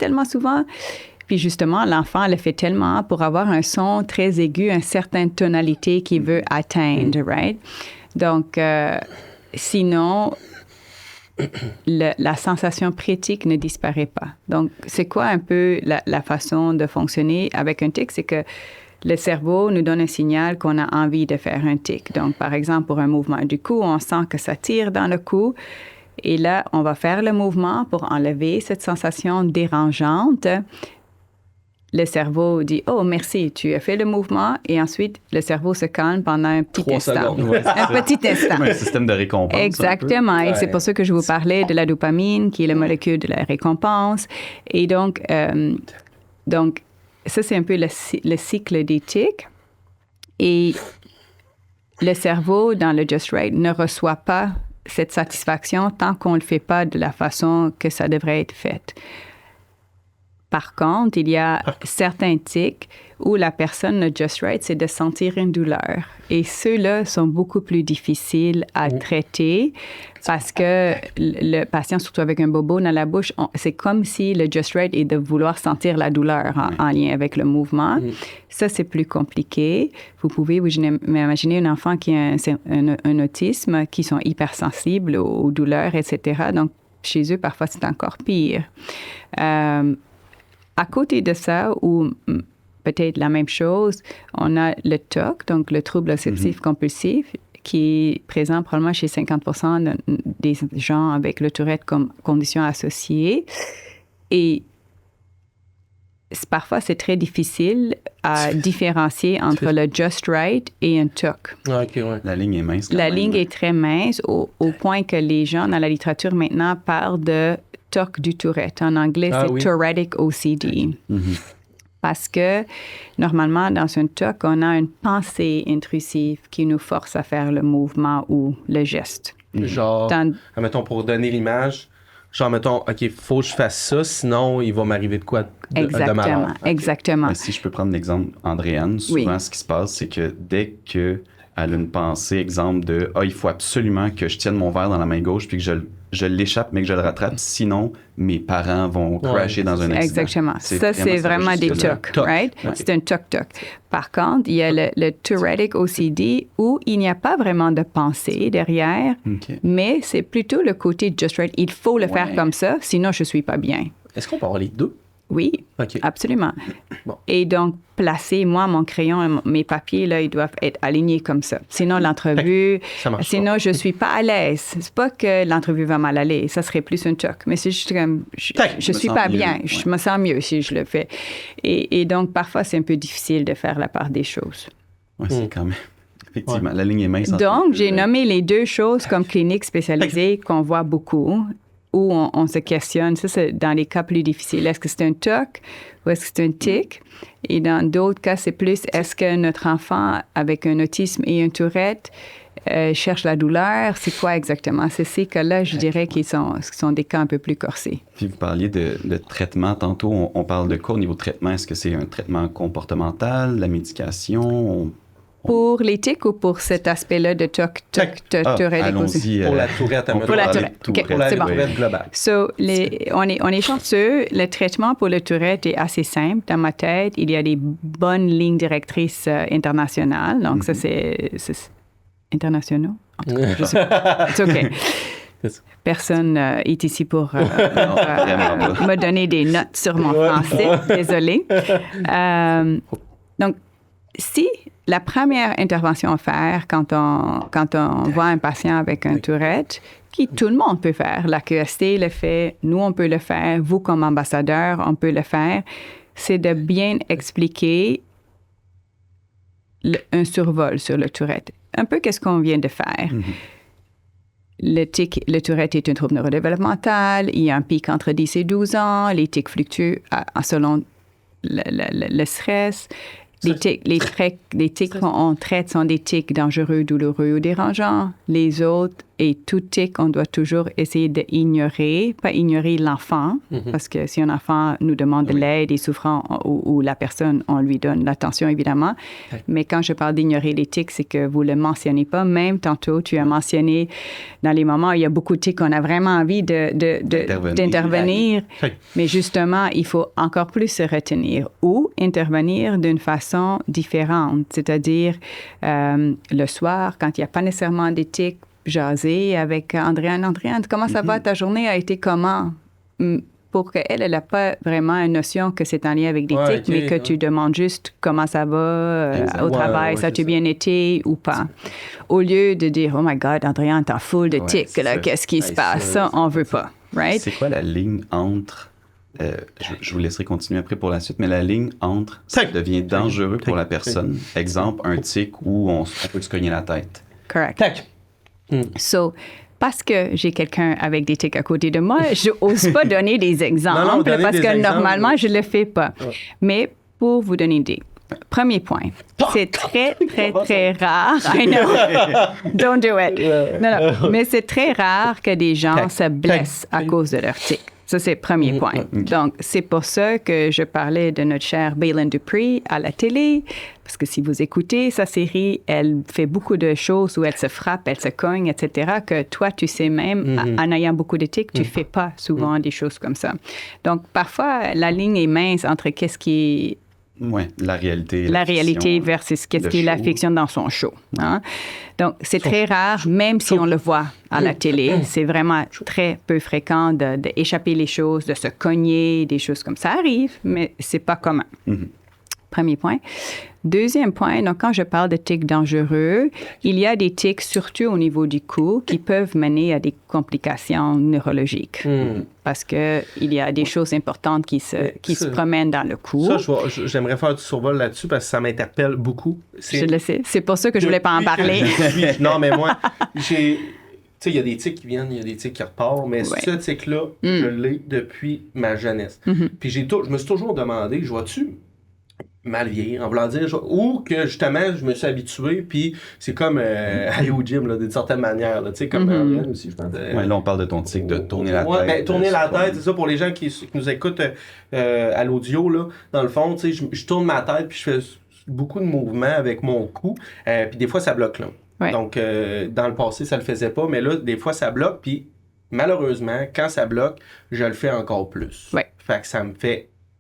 C: Puis justement, l'enfant le fait tellement pour avoir un son très aigu, une certaine tonalité qu'il veut atteindre, right? Donc, sinon, la sensation pratique ne disparaît pas. Donc, c'est quoi un peu la façon de fonctionner avec un tic? C'est que le cerveau nous donne un signal qu'on a envie de faire un tic. Donc, par exemple, pour un mouvement du cou, on sent que ça tire dans le cou. Et là, on va faire le mouvement pour enlever cette sensation dérangeante. Le cerveau dit « Oh, merci, tu as fait le mouvement. » Et ensuite, le cerveau se calme pendant un petit instant. Un petit instant.
B: Un système de récompense.
C: Exactement. Et c'est pour ça que je vous parlais de la dopamine, qui est la molécule de la récompense. Et donc ça, c'est un peu le cycle des tics. Et le cerveau, dans le Just Right, ne reçoit pas cette satisfaction tant qu'on ne le fait pas de la façon que ça devrait être fait. Par contre, il y a certains tics où la personne, le Just Right, c'est de sentir une douleur. Et ceux-là sont beaucoup plus difficiles à traiter parce que le patient, surtout avec un bobo dans la bouche, c'est comme si le Just Right est de vouloir sentir la douleur en lien avec le mouvement. Ça, c'est plus compliqué. Vous pouvez vous imaginer un enfant qui a un autisme, qui sont hypersensibles aux douleurs, etc. Donc, chez eux, parfois, c'est encore pire. À côté de ça, ou peut-être la même chose, on a le TOC, donc le trouble obsessif-compulsif, qui est présent probablement chez 50% des gens avec le Tourette comme condition associée. Et parfois, c'est très difficile à différencier entre le Just Right et un TOC.
B: La ligne est mince.
C: La ligne est très mince au point que les gens dans la littérature maintenant parlent de TOC du Tourette. En anglais, c'est Tourettic OCD. Parce que, normalement, dans un TOC, on a une pensée intrusive qui nous force à faire le mouvement ou le geste.
A: Genre, admettons, pour donner l'image, genre, mettons, OK, il faut que je fasse ça, sinon il va m'arriver de quoi de malheur.
C: Exactement.
B: Mais si je peux prendre l'exemple Andréane, souvent, ce qui se passe, c'est que dès qu'elle a une pensée, exemple de « il faut absolument que je tienne mon verre dans la main gauche puis que je l'échappe, mais que je le rattrape, sinon mes parents vont crasher dans un accident. »
C: Exactement. Ça, c'est vraiment des TOC, right? C'est un TOC-TOC. Par contre, il y a le Tourettic OCD où il n'y a pas vraiment de pensée derrière, mais c'est plutôt le côté Just Right. Il faut le faire comme ça, sinon je ne suis pas bien.
A: Est-ce qu'on peut avoir les deux?
C: Oui,
A: OK.
C: absolument.
A: Bon.
C: Et donc, placer, moi, mon crayon et mes papiers, là, ils doivent être alignés comme ça. Sinon, l'entrevue,
A: Ça marche
C: sinon,
A: pas.
C: je suis pas à l'aise. C'est pas que l'entrevue va mal aller. Ça serait plus un choc. Mais c'est juste comme, je suis pas bien.
B: Mieux,
C: Je me sens mieux si je le fais. Et donc, parfois, c'est un peu difficile de faire la part des choses.
B: Oui, c'est quand même... Effectivement, la ligne est mince.
C: Donc, j'ai nommé les deux choses comme clinique spécialisée qu'on voit beaucoup, où on se questionne. Ça, c'est dans les cas plus difficiles. Est-ce que c'est un TOC ou est-ce que c'est un tic? Et dans d'autres cas, c'est plus, est-ce que notre enfant avec un autisme et un Tourette cherche la douleur? C'est quoi exactement? C'est ces cas-là, je dirais, qui sont des cas un peu plus corsés.
B: Puis vous parliez de traitement. Tantôt, on parle de quoi au niveau de traitement? Est-ce que c'est un traitement comportemental, la médication?
C: Pour les tics ou pour cet aspect-là de Tourette?
B: Allons-y.
A: Pour la tourette,
C: Pour la tourette. OK,
A: Pour la
C: c'est bon.
A: tourette globale.
C: So, on est chanceux. Le traitement pour le Tourette est assez simple. Dans ma tête, il y a des bonnes lignes directrices internationales. Donc, ça, c'est internationaux. Je sais pas. C'est OK. Personne est ici pour me donner des notes sur mon français. Désolée. Donc, si la première intervention à faire quand on voit un patient avec un Tourette, qui tout le monde peut faire, la QST le fait, nous on peut le faire, vous comme ambassadeur, on peut le faire, c'est de bien expliquer un survol sur le Tourette. Un peu qu'est-ce qu'on vient de faire. Le Tourette est un trouble neurodéveloppemental, il y a un pic entre 10 et 12 ans, les tics fluctuent selon le stress. Les tics qu'on traite sont des tics dangereux, douloureux ou dérangeants. Les autres, et tout tic, on doit toujours essayer d'ignorer, pas ignorer l'enfant, parce que si un enfant nous demande de l'aide et souffrant, ou la personne, on lui donne l'attention, évidemment. Mais quand je parle d'ignorer les tics, c'est que vous ne le mentionnez pas. Même tantôt, tu as mentionné, dans les moments où il y a beaucoup de tics, on a vraiment envie d'intervenir. Mais justement, il faut encore plus se retenir ou intervenir d'une façon différente. C'est-à-dire, le soir, quand il n'y a pas nécessairement des tics, jaser avec Andréane. Andréane, comment ça va? Ta journée a été comment? Pour qu'elle n'a pas vraiment une notion que c'est en lien avec des tics, mais que tu demandes juste comment ça va au travail, ça a-tu bien été ou pas? Au lieu de dire, oh my God, Andréane, t'as full de tics, là, qu'est-ce qui se passe? Ça, on veut pas, right?
B: C'est quoi la ligne entre... je vous laisserai continuer après pour la suite, mais la ligne entre ça devient dangereux pour la personne. Exemple, un tic où on peut se cogner la tête.
C: Correct. So, parce que j'ai quelqu'un avec des tics à côté de moi, je n'ose pas donner des exemples parce que normalement, je ne le fais pas. Mais pour vous donner une idée, premier point, c'est très, très, très rare. I know. Don't do it. Non. Mais c'est très rare que des gens se blessent à cause de leur tics. Ça, c'est le premier point. Donc, c'est pour ça que je parlais de notre chère Baylin Dupree à la télé, parce que si vous écoutez sa série, elle fait beaucoup de choses où elle se frappe, elle se cogne, etc., que toi, tu sais même, en ayant beaucoup de tics, tu fais pas souvent des choses comme ça. Donc, parfois, la ligne est mince entre qu'est-ce qui est...
B: Oui, la réalité.
C: La réalité versus qu'est-ce qui est la fiction dans son show. Hein? Donc, c'est très rare, même si on le voit à la télé, c'est vraiment très peu fréquent d'échapper les choses, de se cogner, des choses comme ça. Ça arrive, mais c'est pas commun. Premier point. Deuxième point, donc quand je parle de tics dangereux, il y a des tics, surtout au niveau du cou, qui peuvent mener à des complications neurologiques. Parce qu'il y a des choses importantes qui se promènent dans le cou.
A: Ça, j'aimerais faire du survol là-dessus parce que ça m'interpelle beaucoup.
C: Je le sais. C'est pour ça que je voulais pas en parler.
A: Non, mais moi, tu sais, il y a des tics qui viennent, il y a des tics qui repartent, mais ce tic-là, je l'ai depuis ma jeunesse. Puis je me suis toujours demandé, je vois-tu mal vieillir, en voulant dire, ou que justement, je me suis habitué, puis c'est comme aller au gym, là, d'une certaine manière, tu sais, comme aussi, je pense.
B: Oui, là, on parle de ton tic, de tourner la tête.
A: Ben, tourner la tête, c'est ça, pour les gens qui nous écoutent à l'audio, là, dans le fond, tu sais, je tourne ma tête, puis je fais beaucoup de mouvements avec mon cou, puis des fois, ça bloque, là. Ouais. Donc, dans le passé, ça le faisait pas, mais là, des fois, ça bloque, puis malheureusement, quand ça bloque, je le fais encore plus.
C: Ouais.
A: Fait que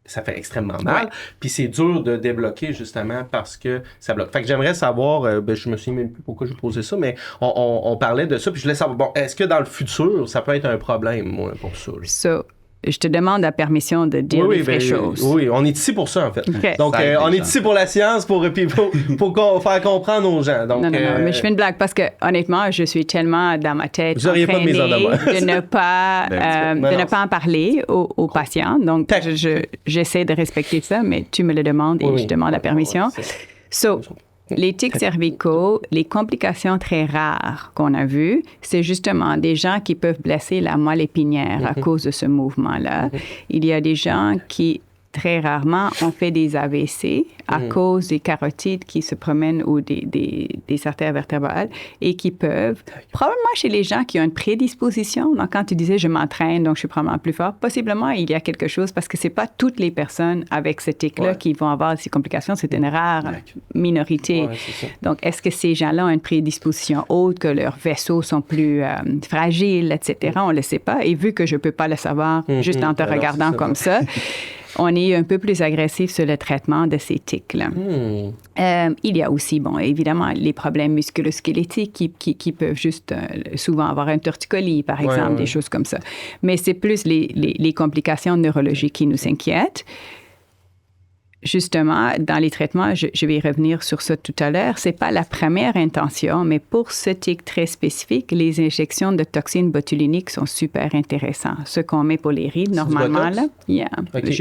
A: ça fait extrêmement mal. Puis c'est dur de débloquer, justement, parce que ça bloque. Fait que j'aimerais savoir, je me souviens même plus pourquoi j'ai posé ça, mais on parlait de ça, puis je voulais savoir, bon, est-ce que dans le futur, ça peut être un problème, moi, pour ça?
C: So, je te demande la permission de dire les vraies choses.
A: Oui, on est ici pour ça, en fait.
C: Okay.
A: Donc, on est ici pour la science, pour faire comprendre aux gens. Donc,
C: non, mais je fais une blague parce que, honnêtement, je suis tellement dans ma tête entraînée de ne pas en parler aux patients. Donc, j'essaie de respecter ça, mais tu me le demandes et je demande la permission. Les tics cervicaux, les complications très rares qu'on a vues, c'est justement des gens qui peuvent blesser la moelle épinière à cause de ce mouvement-là. Il y a des gens qui, très rarement, ont fait des AVC à cause des carotides qui se promènent ou des artères vertébrales et qui peuvent, probablement chez les gens qui ont une prédisposition, donc quand tu disais « je m'entraîne, donc je suis probablement plus fort », possiblement il y a quelque chose parce que c'est pas toutes les personnes avec ce tic-là qui vont avoir ces complications, c'est une rare minorité. Donc, est-ce que ces gens-là ont une prédisposition autre, que leurs vaisseaux sont plus fragiles, etc.? On ne le sait pas. Et vu que je ne peux pas le savoir juste en te regardant comme ça, on est un peu plus agressif sur le traitement de ces tics-là. Il y a aussi, évidemment, les problèmes musculo-squelettiques qui peuvent juste souvent avoir un torticolis, par exemple, des choses comme ça. Mais c'est plus les complications neurologiques qui nous inquiètent. Justement, dans les traitements, je vais revenir sur ça tout à l'heure, c'est pas la première intention, mais pour ce tic très spécifique, les injections de toxines botulinques sont super intéressantes. Ce qu'on met pour les rides, normalement, là.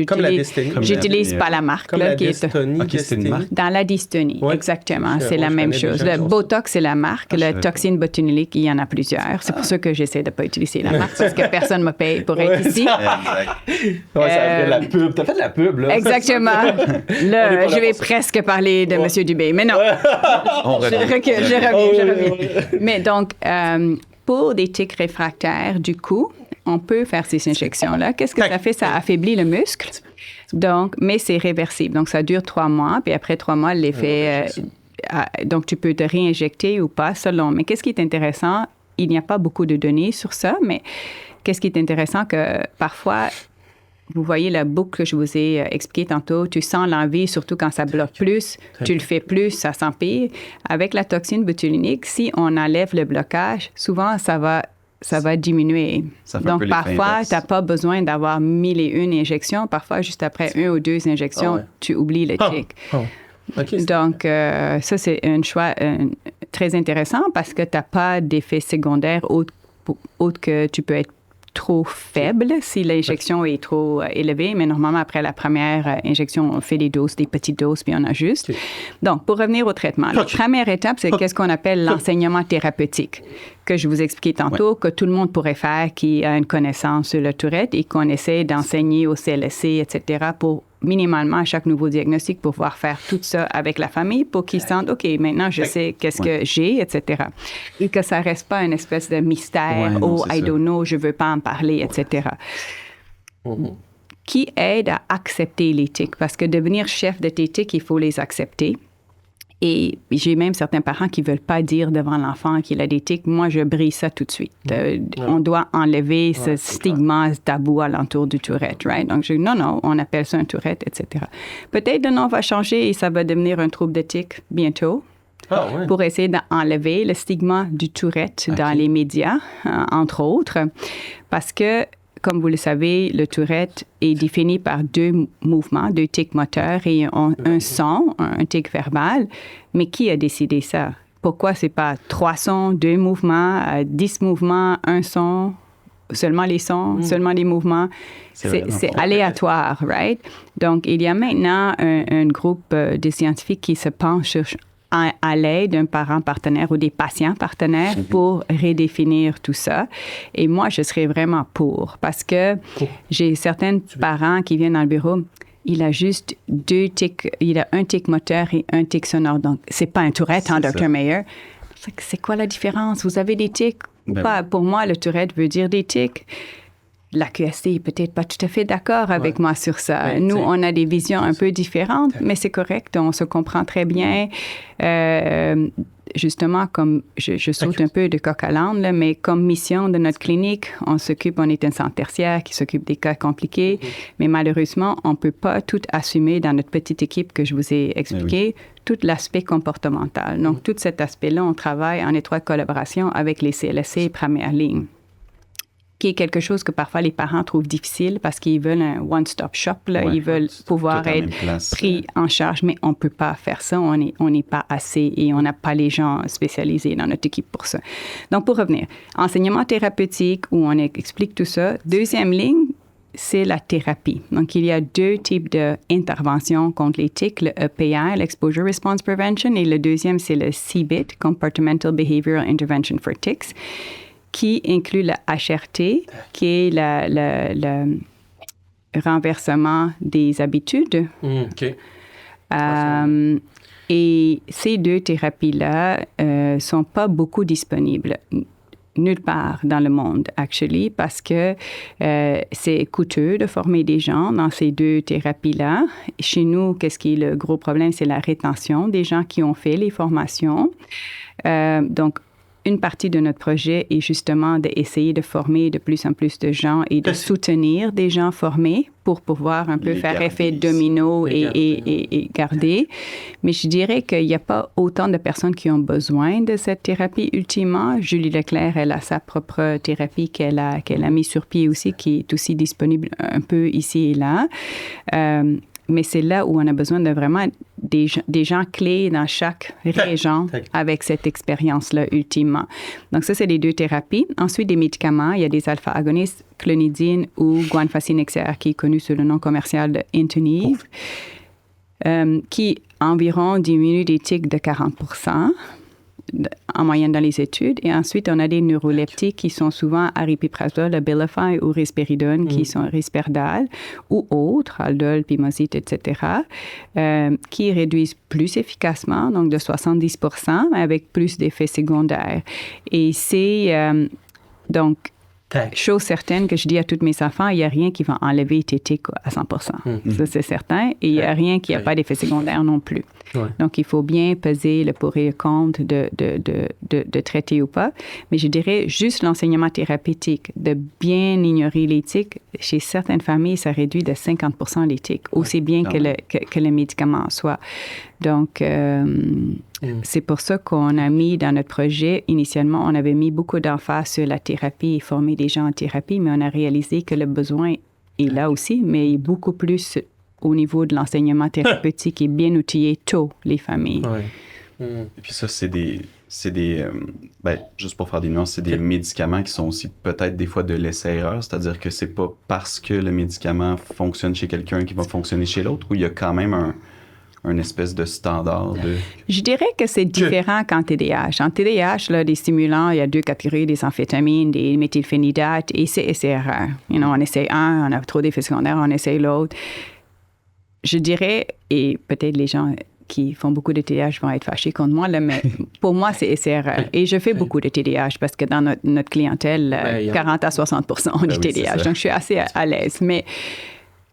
A: Comme la dystonie.
C: J'utilise pas la marque.
A: Comme
C: là,
A: la
C: qui
A: dystonie.
C: est dans la dystonie, exactement. C'est la même chose. Le Botox, c'est la marque. La toxine botulinque, il y en a ça. C'est pour ça que j'essaie de pas utiliser la marque, parce que personne ne me paye pour être ici.
A: Ça fait de la pub. T'as fait de la pub, là.
C: Exactement. Là, je vais presque parler de M. Dubé, mais non. Je reviens. Mais donc, pour des tics réfractaires du cou, on peut faire ces injections-là. Qu'est-ce que ça fait? Ça affaiblit le muscle. Donc, mais c'est réversible. Donc, ça dure 3 mois, puis après 3 mois, l'effet... donc, tu peux te réinjecter ou pas, selon. Mais qu'est-ce qui est intéressant? Il n'y a pas beaucoup de données sur ça, mais qu'est-ce qui est intéressant que parfois... Vous voyez la boucle que je vous ai expliquée tantôt, tu sens l'envie, surtout quand ça bloque plus, tu le fais plus, ça s'empire. Avec la toxine botulinque, si on enlève le blocage, souvent ça va diminuer. Donc parfois, tu n'as pas besoin d'avoir 1001 injections. Parfois, juste après 1 ou 2 injections, tu oublies le tic. Okay, donc, ça, c'est un choix très intéressant parce que tu n'as pas d'effet secondaire autre que tu peux être trop faible si l'injection est trop élevée, mais normalement, après la première injection, on fait des doses, des petites doses, puis on ajuste. Donc, pour revenir au traitement, la première étape, c'est qu'est-ce qu'on appelle l'enseignement thérapeutique, que je vous expliquais tantôt, que tout le monde pourrait faire qui a une connaissance sur le Tourette et qu'on essaie d'enseigner au CLSC, etc., pour minimalement à chaque nouveau diagnostic pour pouvoir faire tout ça avec la famille pour qu'ils sentent, OK, maintenant je sais qu'est-ce que j'ai, etc. Et que ça reste pas une espèce de mystère, I don't know, je veux pas en parler, etc. Qui aide à accepter les tics, parce que devenir chef de tes tics, il faut les accepter. Et j'ai même certains parents qui ne veulent pas dire devant l'enfant qu'il a des tics. Moi, je brise ça tout de suite. On doit enlever ce stigma, ce tabou alentour du Tourette, right? Donc, je dis non, on appelle ça un Tourette, etc. Peut-être le nom va changer et ça va devenir un trouble de tic bientôt. Pour essayer d'enlever le stigma du Tourette dans les médias, entre autres. Parce que, comme vous le savez, le Tourette est défini par 2 mouvements, 2 tics moteurs et un son, un tic verbal. Mais qui a décidé ça? Pourquoi c'est pas 3 sons, 2 mouvements, 10 mouvements, 1 son, seulement les sons, seulement les mouvements? C'est aléatoire, right? Donc, il y a maintenant un groupe de scientifiques qui se penche sur à l'aide d'un parent partenaire ou des patients partenaires pour redéfinir tout ça. Et moi, je serais vraiment pour parce que j'ai certains parents qui viennent dans le bureau, il a juste 2 tics, il a un tic moteur et un tic sonore. Donc, c'est pas un Tourette, hein, Dr. Meyer. C'est quoi la différence? Vous avez des tics? Pour moi, le Tourette veut dire des tics. La QST est peut-être pas tout à fait d'accord avec moi sur ça. Nous, on a des visions un peu différentes, mais c'est correct, on se comprend très bien. Justement, comme je saute un peu de coq à l'âne, là, mais comme mission de notre clinique, on est un centre tertiaire qui s'occupe des cas compliqués, mais malheureusement, on ne peut pas tout assumer dans notre petite équipe que je vous ai expliqué, tout l'aspect comportemental. Donc, tout cet aspect-là, on travaille en étroite collaboration avec les CLSC première ligne. qui est quelque chose que parfois les parents trouvent difficile parce qu'ils veulent un one-stop shop. Là. Ils veulent pouvoir être pris en charge, mais on ne peut pas faire ça. On n'est pas assez et on n'a pas les gens spécialisés dans notre équipe pour ça. Donc, pour revenir, enseignement thérapeutique où on explique tout ça. Deuxième ligne, c'est la thérapie. Donc, il y a 2 types d'interventions contre les tics, le EPI, l'Exposure Response Prevention, et le deuxième, c'est le CBIT, Comportamental Behavioral Intervention for Tics, qui inclut le HRT, qui est le renversement des habitudes.
A: OK.
C: Et ces 2 thérapies-là ne sont pas beaucoup disponibles nulle part dans le monde, actually, parce que c'est coûteux de former des gens dans ces 2 thérapies-là. Chez nous, qu'est-ce qui est le gros problème? C'est la rétention des gens qui ont fait les formations. Donc, une partie de notre projet est justement d'essayer de former de plus en plus de gens et de soutenir des gens formés pour pouvoir un peu faire effet domino et garder. Mais je dirais qu'il n'y a pas autant de personnes qui ont besoin de cette thérapie ultimement. Julie Leclerc, elle a sa propre thérapie qu'elle a mis sur pied aussi, qui est aussi disponible un peu ici et là. Mais c'est là où on a besoin de vraiment des gens clés dans chaque région avec cette expérience-là, ultimement. Donc, ça, c'est les 2 thérapies. Ensuite, des médicaments. Il y a des alpha-agonistes, clonidine ou guanfacine XR, qui est connu sous le nom commercial de Intuniv, qui environ diminue les tics de 40% en moyenne dans les études. Et ensuite, on a des neuroleptiques qui sont souvent aripiprazole, Abilify ou risperidone, qui sont Risperdal ou autres, Aldol, Pimosite, etc., qui réduisent plus efficacement, donc de 70%, mais avec plus d'effets secondaires. Et c'est donc chose certaine que je dis à tous mes enfants, il n'y a rien qui va enlever tes tics à 100%. Ça, c'est certain. Et il n'y a rien qui n'a pas d'effet secondaire non plus. Donc, il faut bien peser le pour et le contre de traiter ou pas. Mais je dirais juste l'enseignement thérapeutique, de bien ignorer les tics. Chez certaines familles, ça réduit de 50% les tics, aussi bien que le médicament en soi. Donc, c'est pour ça qu'on a mis dans notre projet, initialement, on avait mis beaucoup d'emphase sur la thérapie et former des gens en thérapie, mais on a réalisé que le besoin est là aussi, mais beaucoup plus au niveau de l'enseignement thérapeutique et bien outiller tôt les familles.
B: Et puis ça, c'est des juste pour faire des nuances, c'est des médicaments qui sont aussi peut-être des fois de l'essai-erreur, c'est-à-dire que c'est pas parce que le médicament fonctionne chez quelqu'un qui va fonctionner chez l'autre, ou il y a quand même un espèce de standard de...
C: Je dirais que c'est différent qu'en TDAH. En TDAH, là, des stimulants, il y a 2 catégories, des amphétamines, des méthylphénidates, et c'est essai-erreur. On essaie un, on a trop d'effets secondaires, on essaie l'autre. Je dirais, et peut-être les gens qui font beaucoup de TDAH vont être fâchés contre moi, là, mais pour moi, c'est essai-erreur. Et je fais beaucoup de TDAH parce que dans notre clientèle, 40 à 60% ont du TDAH. Donc, je suis assez à l'aise. Mais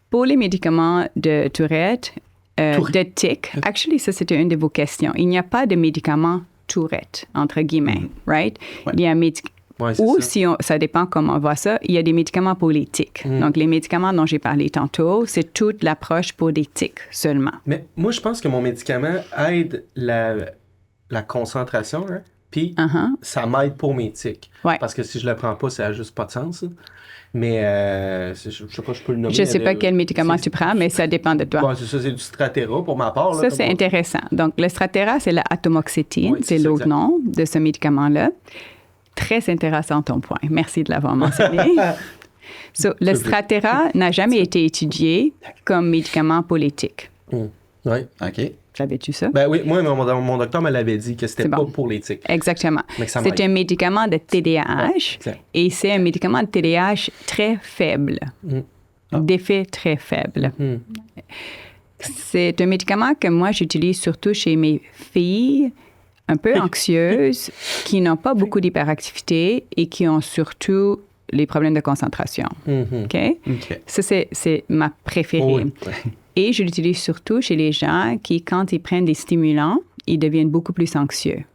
C: pour les médicaments de Tourette, de tic, actually, ça, c'était une de vos questions. Il n'y a pas de médicament Tourette, entre guillemets, right? Il y a un médicament. Ou, ça dépend comment on voit ça, il y a des médicaments pour les tics. Donc, les médicaments dont j'ai parlé tantôt, c'est toute l'approche pour des tics seulement.
A: Mais moi, je pense que mon médicament aide la concentration, hein? Puis ça m'aide pour mes tics. Parce que si je le prends pas, ça n'a juste pas de sens. Mais je sais pas, je peux le nommer.
C: Je sais pas quel médicament tu prends, mais ça dépend de toi.
A: Bon, c'est ça, c'est du Strattera pour ma part. Là,
C: ça, c'est intéressant. Donc, le Strattera, c'est la atomoxétine, c'est l'autre nom de ce médicament-là. Très intéressant ton point. Merci de l'avoir mentionné. Le Strattera n'a jamais été étudié comme médicament pour les tics.
A: Oui.
B: OK.
C: Savais-tu ça?
A: Ben oui, moi, mon docteur me l'avait dit que c'était pas pour les tics.
C: Exactement. C'est un médicament de TDAH et c'est un médicament de TDAH très faible. D'effet très faible. C'est un médicament que moi, j'utilise surtout chez mes filles un peu anxieuses, qui n'ont pas beaucoup d'hyperactivité et qui ont surtout les problèmes de concentration. OK? Ça, c'est ma préférée. Et je l'utilise surtout chez les gens qui, quand ils prennent des stimulants, ils deviennent beaucoup plus anxieux.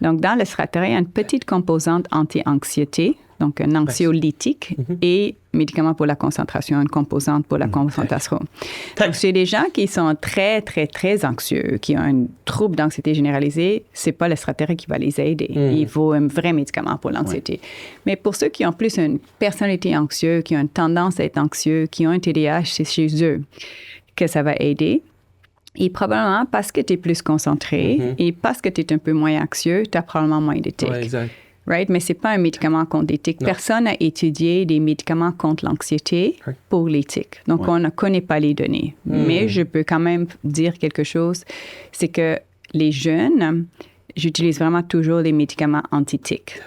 C: Donc, dans le Strattera, il y a une petite composante anti-anxiété. donc un anxiolytique, et médicament pour la concentration, une composante pour la concentration. Donc, chez les gens qui sont très, très, très anxieux, qui ont un trouble d'anxiété généralisée, c'est pas le stratégie qui va les aider. Il faut un vrai médicament pour l'anxiété. Mais pour ceux qui ont plus une personnalité anxieuse, qui ont une tendance à être anxieux, qui ont un TDAH, c'est chez eux que ça va aider. Et probablement parce que tu es plus concentré et parce que tu es un peu moins anxieux, tu as probablement moins de tics.
A: Ouais, exact.
C: Right? Mais ce n'est pas un médicament contre les tics. Personne n'a étudié des médicaments contre l'anxiété pour les tics. Donc, on ne connaît pas les données. Mais je peux quand même dire quelque chose. C'est que les jeunes, j'utilise vraiment toujours des médicaments anti-tics.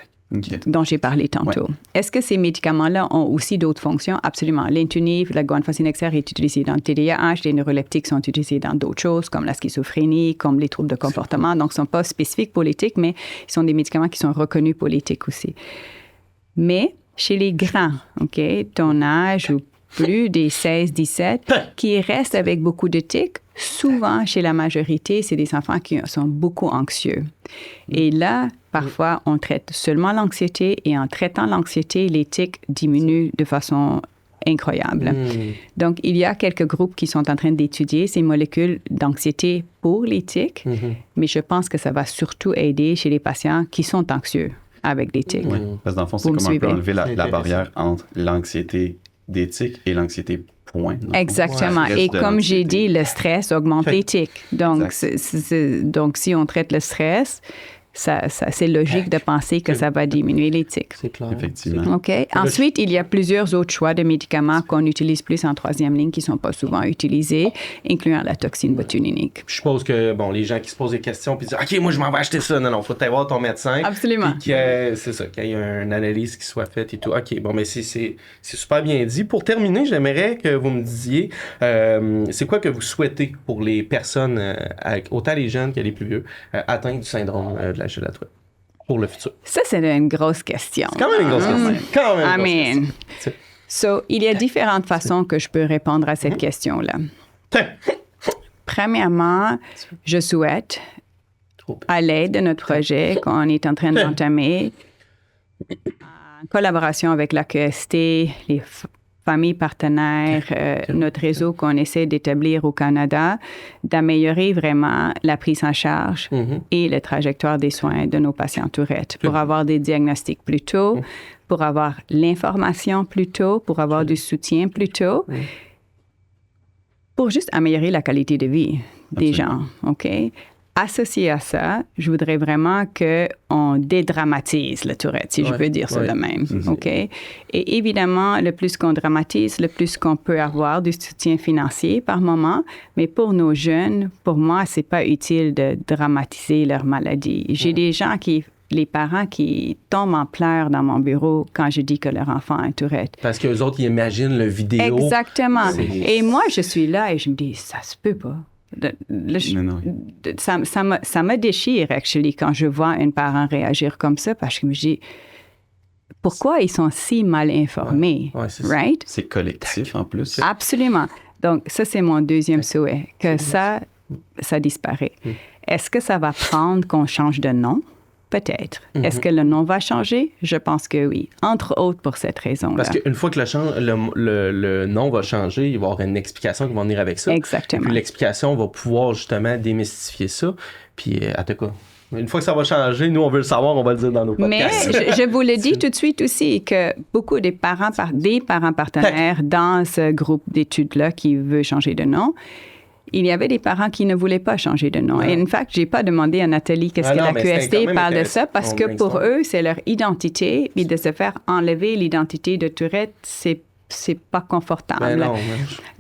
C: Dont j'ai parlé tantôt. Est-ce que ces médicaments-là ont aussi d'autres fonctions? Absolument. L'intunib, la guanfacine XR est utilisée dans le TDAH. Les neuroleptiques sont utilisés dans d'autres choses, comme la schizophrénie, comme les troubles de comportement. Donc, ils ne sont pas spécifiques pour les tics, mais ils sont des médicaments qui sont reconnus pour les tics aussi. Mais chez les grands, OK, ton âge ou plus des 16-17, qui restent avec beaucoup de tics, souvent, chez la majorité, c'est des enfants qui sont beaucoup anxieux. Et là, parfois, on traite seulement l'anxiété et en traitant l'anxiété, les tics diminuent de façon incroyable. Donc, il y a quelques groupes qui sont en train d'étudier ces molécules d'anxiété pour les tics, mais je pense que ça va surtout aider chez les patients qui sont anxieux avec des tics.
B: Parce que dans le fond, c'est comme un peu enlever la barrière entre l'anxiété des tics et l'anxiété point.
C: Exactement. Et comme j'ai dit, le stress augmente les tics. Donc, donc, si on traite le stress, c'est logique de penser que ça va diminuer les tics.
A: C'est clair.
B: Effectivement.
C: OK. Ensuite, il y a plusieurs autres choix de médicaments qu'on utilise plus en troisième ligne qui ne sont pas souvent utilisés, incluant la toxine botulinique.
A: Je suppose que, bon, les gens qui se posent des questions puis disent « OK, moi, je m'en vais acheter ça. » Non, faut aller voir ton médecin.
C: Absolument.
A: Puis c'est ça, qu'il y ait une analyse qui soit faite et tout. OK, bon, mais c'est super bien dit. Pour terminer, j'aimerais que vous me disiez, c'est quoi que vous souhaitez pour les personnes, autant les jeunes que les plus vieux, atteints du syndrome de la gélatourette pour le futur?
C: Ça, c'est une grosse question.
A: C'est quand même une grosse question. Quand même une grosse question.
C: So, il y a différentes façons que je peux répondre à cette question-là. Premièrement, je souhaite, à l'aide de notre projet qu'on est en train d'entamer, en collaboration avec la QST, les familles partenaires, notre réseau qu'on essaie d'établir au Canada, d'améliorer vraiment la prise en charge et la trajectoire des soins de nos patients Tourette pour avoir des diagnostics plus tôt, pour avoir l'information plus tôt, pour avoir du soutien plus tôt, pour juste améliorer la qualité de vie des gens, OK? Associé à ça, je voudrais vraiment qu'on dédramatise le Tourette, si je peux dire ça de même, OK? Et évidemment, le plus qu'on dramatise, le plus qu'on peut avoir du soutien financier par moment. Mais pour nos jeunes, pour moi, c'est pas utile de dramatiser leur maladie. J'ai des gens les parents qui tombent en pleurs dans mon bureau quand je dis que leur enfant a un Tourette.
A: Parce qu'eux autres, ils imaginent le vidéo.
C: Exactement. Et moi, je suis là et je me dis, ça se peut pas. Ça me déchire, actually, quand je vois un parent réagir comme ça, parce que je me dis, pourquoi ils sont si mal informés, right?
B: C'est collectif, en plus.
C: Absolument. Donc, ça, c'est mon deuxième souhait, que ça disparaît. Est-ce que ça va prendre qu'on change de nom? Peut-être. Est-ce que le nom va changer? Je pense que oui. Entre autres pour cette raison-là.
A: Parce qu'une fois que le nom va changer, il va y avoir une explication qui va venir avec ça.
C: Exactement.
A: Et puis l'explication va pouvoir justement démystifier ça. Puis, en tout cas, une fois que ça va changer, nous, on veut le savoir, on va le dire dans nos podcasts.
C: Mais je vous le dis tout de suite aussi que beaucoup des parents partenaires dans ce groupe d'études-là qui veut changer de nom, il y avait des parents qui ne voulaient pas changer de nom. Et en fait, je n'ai pas demandé à Nathalie qu'est-ce que la QST parle de ça, parce que pour eux, c'est leur identité, et de se faire enlever l'identité de Tourette, c'est pas confortable.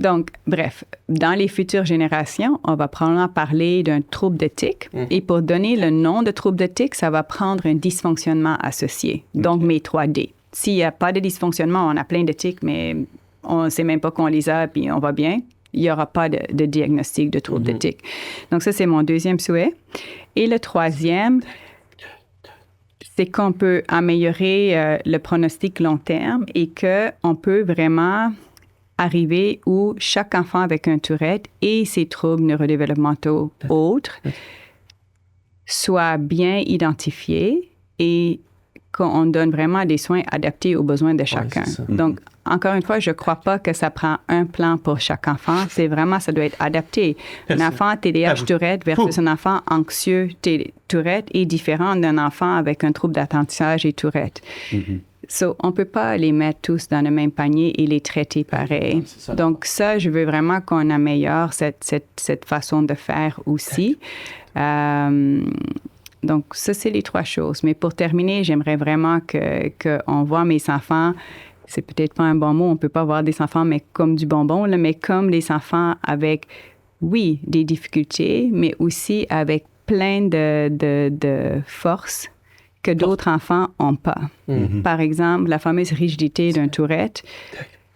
C: Donc, bref, dans les futures générations, on va probablement parler d'un trouble de tic. Et pour donner le nom de trouble de tic, ça va prendre un dysfonctionnement associé. Donc, mes 3D. S'il n'y a pas de dysfonctionnement, on a plein de tics, mais on ne sait même pas qu'on les a, puis on va bien. Il n'y aura pas de diagnostic de trouble de tic. Donc, ça, c'est mon deuxième souhait. Et le troisième, c'est qu'on peut améliorer le pronostic long terme et qu'on peut vraiment arriver où chaque enfant avec un Tourette et ses troubles neurodéveloppementaux autres soient bien identifiés et qu'on donne vraiment des soins adaptés aux besoins de chacun. Donc, encore une fois, je ne crois pas que ça prend un plan pour chaque enfant. C'est vraiment, ça doit être adapté. Un enfant TDAH Tourette versus un enfant anxieux Tourette est différent d'un enfant avec un trouble d'apprentissage et Tourette. So, on ne peut pas les mettre tous dans le même panier et les traiter pareil. Donc, ça, je veux vraiment qu'on améliore cette façon de faire aussi. Donc, ça, c'est les 3 choses. Mais pour terminer, j'aimerais vraiment qu'on voit mes enfants, c'est peut-être pas un bon mot, on ne peut pas voir des enfants mais comme du bonbon, là, mais comme des enfants avec, oui, des difficultés, mais aussi avec plein de force que d'autres enfants n'ont pas. Par exemple, la fameuse rigidité d'un Tourette.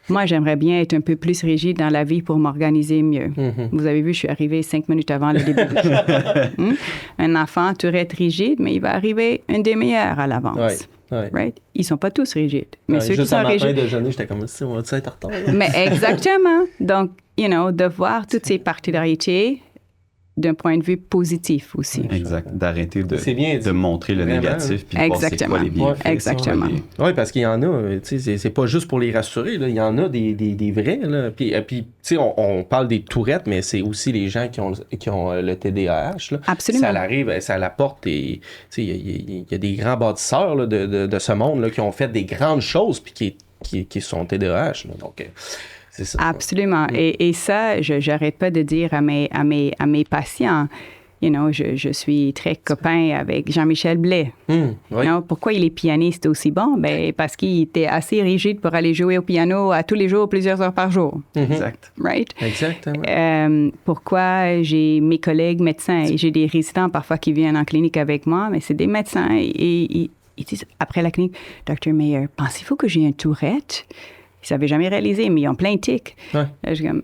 C: Moi, j'aimerais bien être un peu plus rigide dans la vie pour m'organiser mieux. Vous avez vu, je suis arrivée 5 minutes avant le début. Un enfant Tourette rigide, mais il va arriver une demi-heure à l'avance. Right? Ils ne sont pas tous rigides. Mais ceux qui sont rigides...
A: Juste déjeuner, j'étais comme si on va être en retard.
C: Mais exactement. Donc, de voir toutes ces particularités d'un point de vue positif aussi.
B: Exact. D'arrêter de montrer le négatif puis de voir c'est quoi les bienfaits.
C: Exactement.
A: Oui, parce qu'il y en a, tu sais, c'est pas juste pour les rassurer, là. Il y en a des vrais, là. Puis tu sais, on parle des Tourettes, mais c'est aussi les gens qui ont le TDAH, là.
C: Absolument.
A: Ça arrive, ça l'apporte et, tu sais, il y a des grands bâtisseurs, là, de ce monde, là, qui ont fait des grandes choses puis qui sont TDAH, là. Donc, c'est ça.
C: Absolument. Et ça, je n'arrête pas de dire à mes patients, je suis très copain avec Jean-Michel Blais. Pourquoi il est pianiste aussi bon? Ben, parce qu'il était assez rigide pour aller jouer au piano à tous les jours, plusieurs heures par jour.
B: Exact.
C: Right?
A: Exactement.
C: Pourquoi j'ai mes collègues médecins et j'ai des résidents parfois qui viennent en clinique avec moi, mais c'est des médecins et ils disent après la clinique, Dr. Meyer, pensez-vous que j'ai un Tourette? Ils ne savaient jamais réaliser, mais ils ont plein de tics. Là, je suis comme,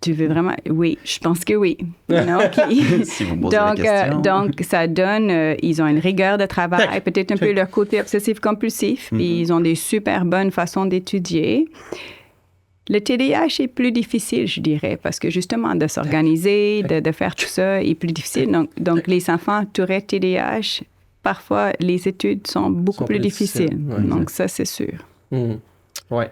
C: tu veux vraiment... Oui, je pense que oui.
B: Si vous posez la question.
C: Donc, ça donne... ils ont une rigueur de travail, peut-être un peu leur côté obsessif-compulsif, puis ils ont des super bonnes façons d'étudier. Le TDAH est plus difficile, je dirais, parce que justement, de s'organiser, de faire tout ça est plus difficile. Donc les enfants Tourette TDAH, parfois, les études sont beaucoup plus difficiles. Donc, ça, c'est sûr.
A: Oui.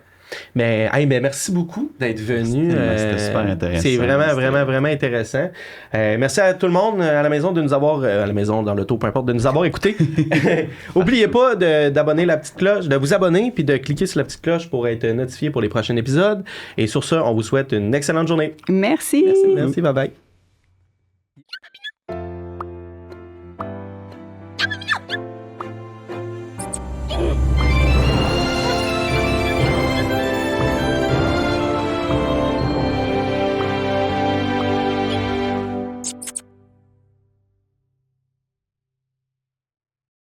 A: Mais merci beaucoup d'être venu.
B: C'était super intéressant.
A: C'est vraiment intéressant. Merci à tout le monde à la maison de nous avoir, à la maison, dans l'auto, peu importe, de nous avoir écoutés. N'oubliez pas d'abonner la petite cloche, de vous abonner puis de cliquer sur la petite cloche pour être notifié pour les prochains épisodes. Et sur ça, on vous souhaite une excellente journée.
C: Merci.
A: Merci, bye bye.